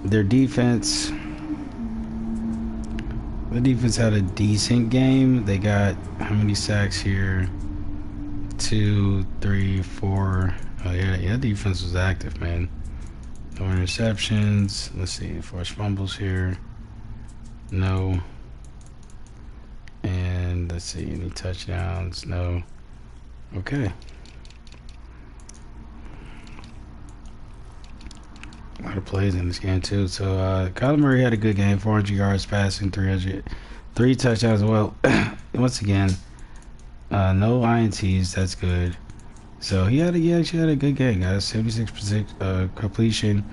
Their defense. The defense had a decent game. They got how many sacks here? 2, 3, 4. Oh yeah, defense was active, man. No interceptions. Let's see, forced fumbles here. No. And let's see, any touchdowns? No. Okay. A lot of plays in this game too. So Kyler Murray had a good game, 400 yards passing, 3 touchdowns. Well, once again, no INTs. That's good. So he actually had a good game, guys. 76% completion.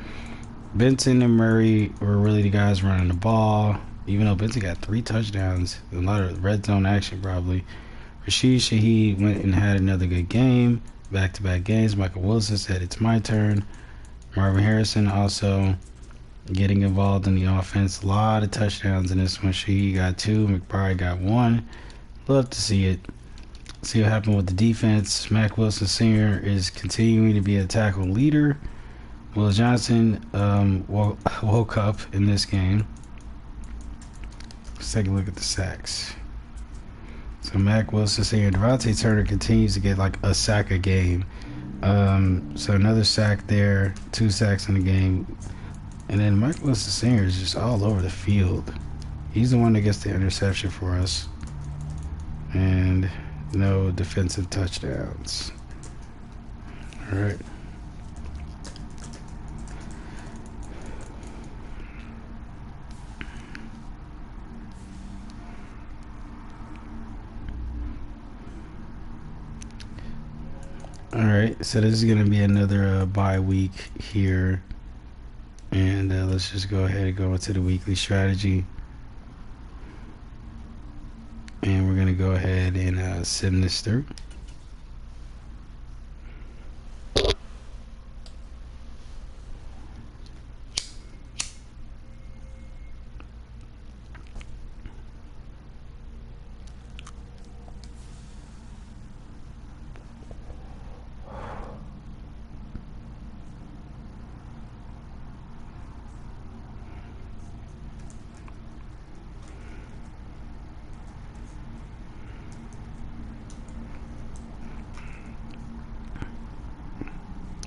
Benson and Murray were really the guys running the ball. Even though Benson got 3 touchdowns, a lot of red zone action probably. Rashid Shaheed went and had another good game, back-to-back games. Michael Wilson said, "It's my turn." Marvin Harrison also getting involved in the offense. A lot of touchdowns in this one. She got 2. McBride got 1. Love to see it. See what happened with the defense. Mack Wilson Sr. is continuing to be a tackle leader. Will Johnson woke up in this game. Let's take a look at the sacks. So Mack Wilson Sr. Devontae Turner continues to get like a sack a game. So another sack there, 2 sacks in the game. And then Mike Wilson Sr. is just all over the field. He's the one that gets the interception for us. And no defensive touchdowns. All right. All right, so this is going to be another bye week here. And let's just go ahead and go into the weekly strategy. And we're going to go ahead and send this through.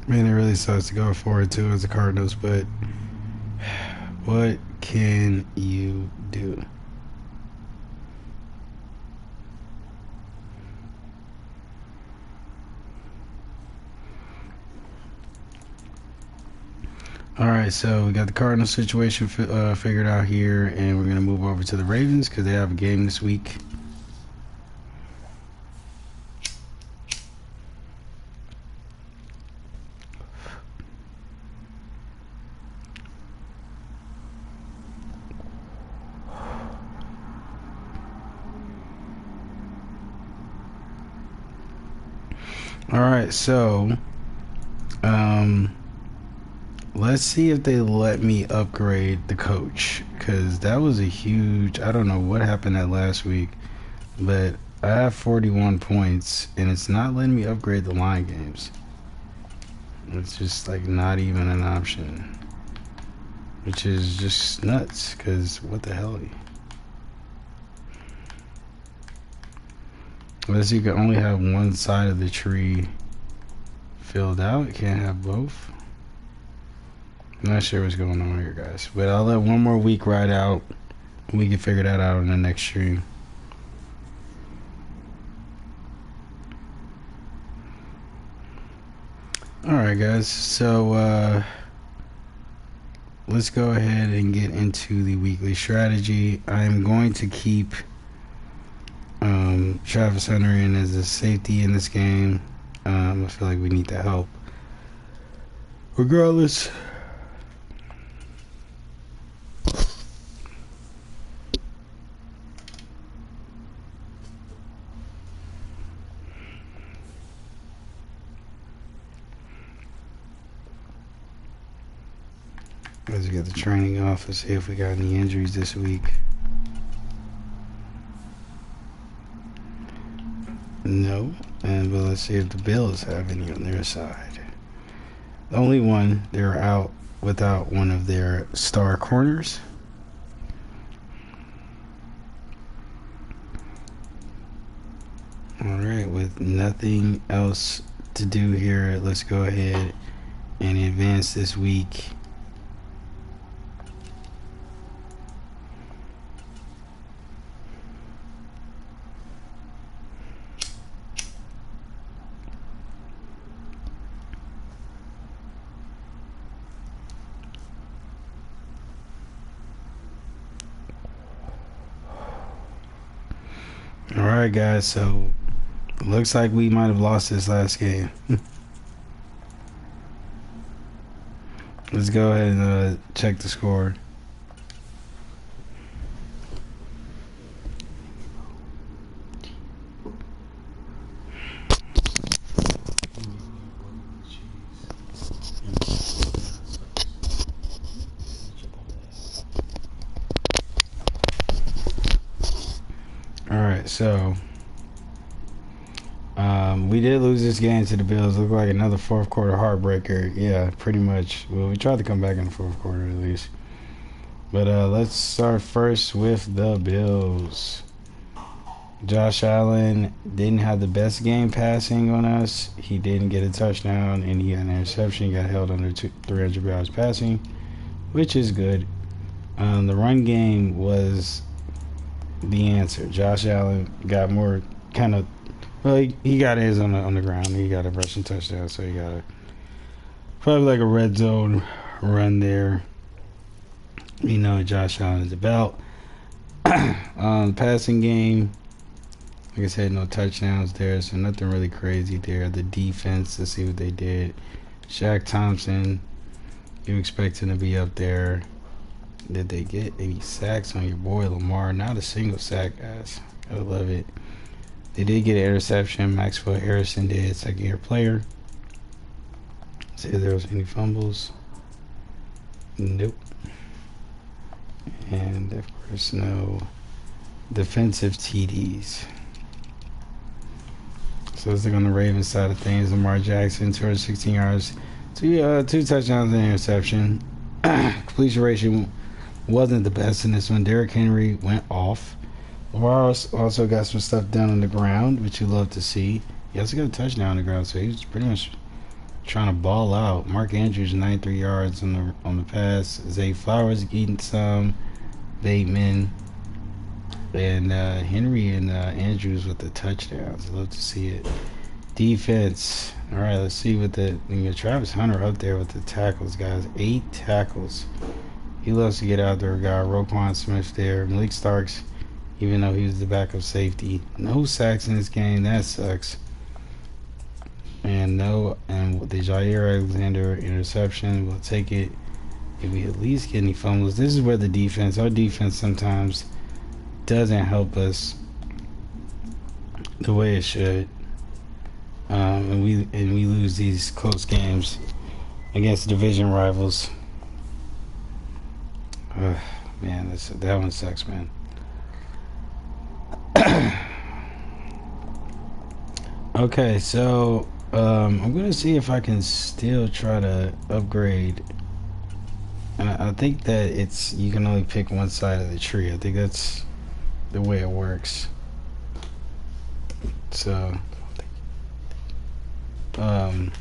Man, it really sucks to go 4-2 as the Cardinals, but what can you do? All right, so we got the Cardinals situation figured out here, and we're going to move over to the Ravens because they have a game this week. All right, so let's see if they let me upgrade the coach, because that was a huge, I don't know what happened that last week, but I have 41 points and it's not letting me upgrade the line games. It's just like not even an option, which is just nuts, because what the hell? Unless you can only have one side of the tree filled out, you can't have both. I'm not sure what's going on here, guys, but I'll let one more week ride out. We can figure that out in the next stream. Alright, guys, so let's go ahead and get into the weekly strategy. I'm going to keep Travis Hunter in as a safety in this game. I feel like we need the help regardless. Let's get the training off and see if we got any injuries this week. No, but let's see if the Bills have any on their side. The only one, they're out without one of their star corners. Alright, with nothing else to do here, let's go ahead and advance this week. Alright, guys, so looks like we might have lost this last game. Let's go ahead and check the score. So, we did lose this game to the Bills. Looked like another fourth quarter heartbreaker. Yeah, pretty much. Well, we tried to come back in the fourth quarter at least. But let's start first with the Bills. Josh Allen didn't have the best game passing on us. He didn't get a touchdown, and he had an interception. He got held under 300 yards passing, which is good. The run game was the answer. Josh Allen got more kind of, well, he got his on the ground. He got a rushing touchdown, so he got probably like a red zone run there. You know what Josh Allen is about. The passing game, like I said, no touchdowns there, so nothing really crazy there. The defense, let's see what they did. Shaq Thompson, you expect him to be up there. Did they get any sacks on your boy Lamar? Not a single sack, guys. I love it. They did get an interception. Maxwell Harrison did, second year player. See if there was any fumbles. Nope. And of course, no defensive TDs. So let's look on the Ravens side of things. Lamar Jackson, 216 yards, two touchdowns and an interception. Completion ratio wasn't the best in this one. Derrick Henry went off. Lamar also got some stuff done on the ground, which you love to see. He also got a touchdown on the ground, so he was pretty much trying to ball out. Mark Andrews, 93 yards on the pass. Zay Flowers eating some. Bateman. And Henry and Andrews with the touchdowns. I love to see it. Defense. All right, let's see what Travis Hunter up there with the tackles, guys. 8 tackles. He loves to get out there. Got Roquan Smith there. Malik Starks, even though he was the backup safety. No sacks in this game. That sucks. And the Jair Alexander interception. We'll take it if we at least get any fumbles. This is where our defense sometimes doesn't help us the way it should, and we lose these close games against division rivals. Man, that one sucks, man. Okay, so I'm gonna see if I can still try to upgrade. And I think that you can only pick one side of the tree. I think that's the way it works. So and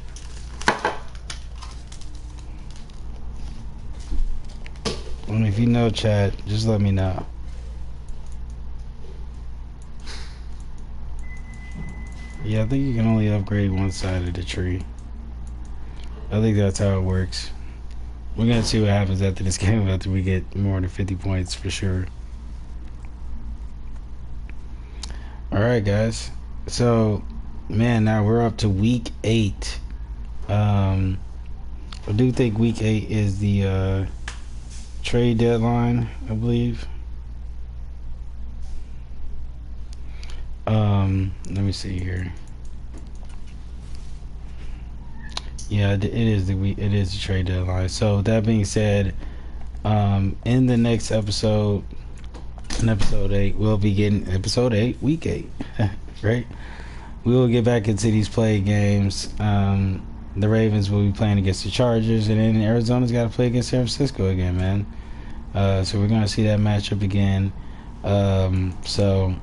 if you know, chat, just let me know. Yeah, I think you can only upgrade one side of the tree. I think that's how it works. We're gonna see what happens after this game, after we get more than 50 points for sure. Alright, guys. So, man, now we're up to week 8. I do think week 8 is the trade deadline, I believe. Let me see here. Yeah, it is the trade deadline. So with that being said, in the next episode, in episode 8, we'll be getting episode 8, week 8. Right? We will get back into these play games. The Ravens will be playing against the Chargers, and then Arizona's got to play against San Francisco again, man. So we're going to see that matchup again. So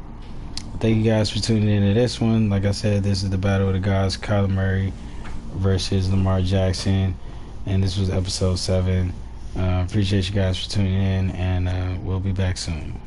thank you guys for tuning in to this one. Like I said, this is the Battle of the Gods, KYLER Murray versus Lamar Jackson, and this was episode 7. Appreciate you guys for tuning in, and we'll be back soon.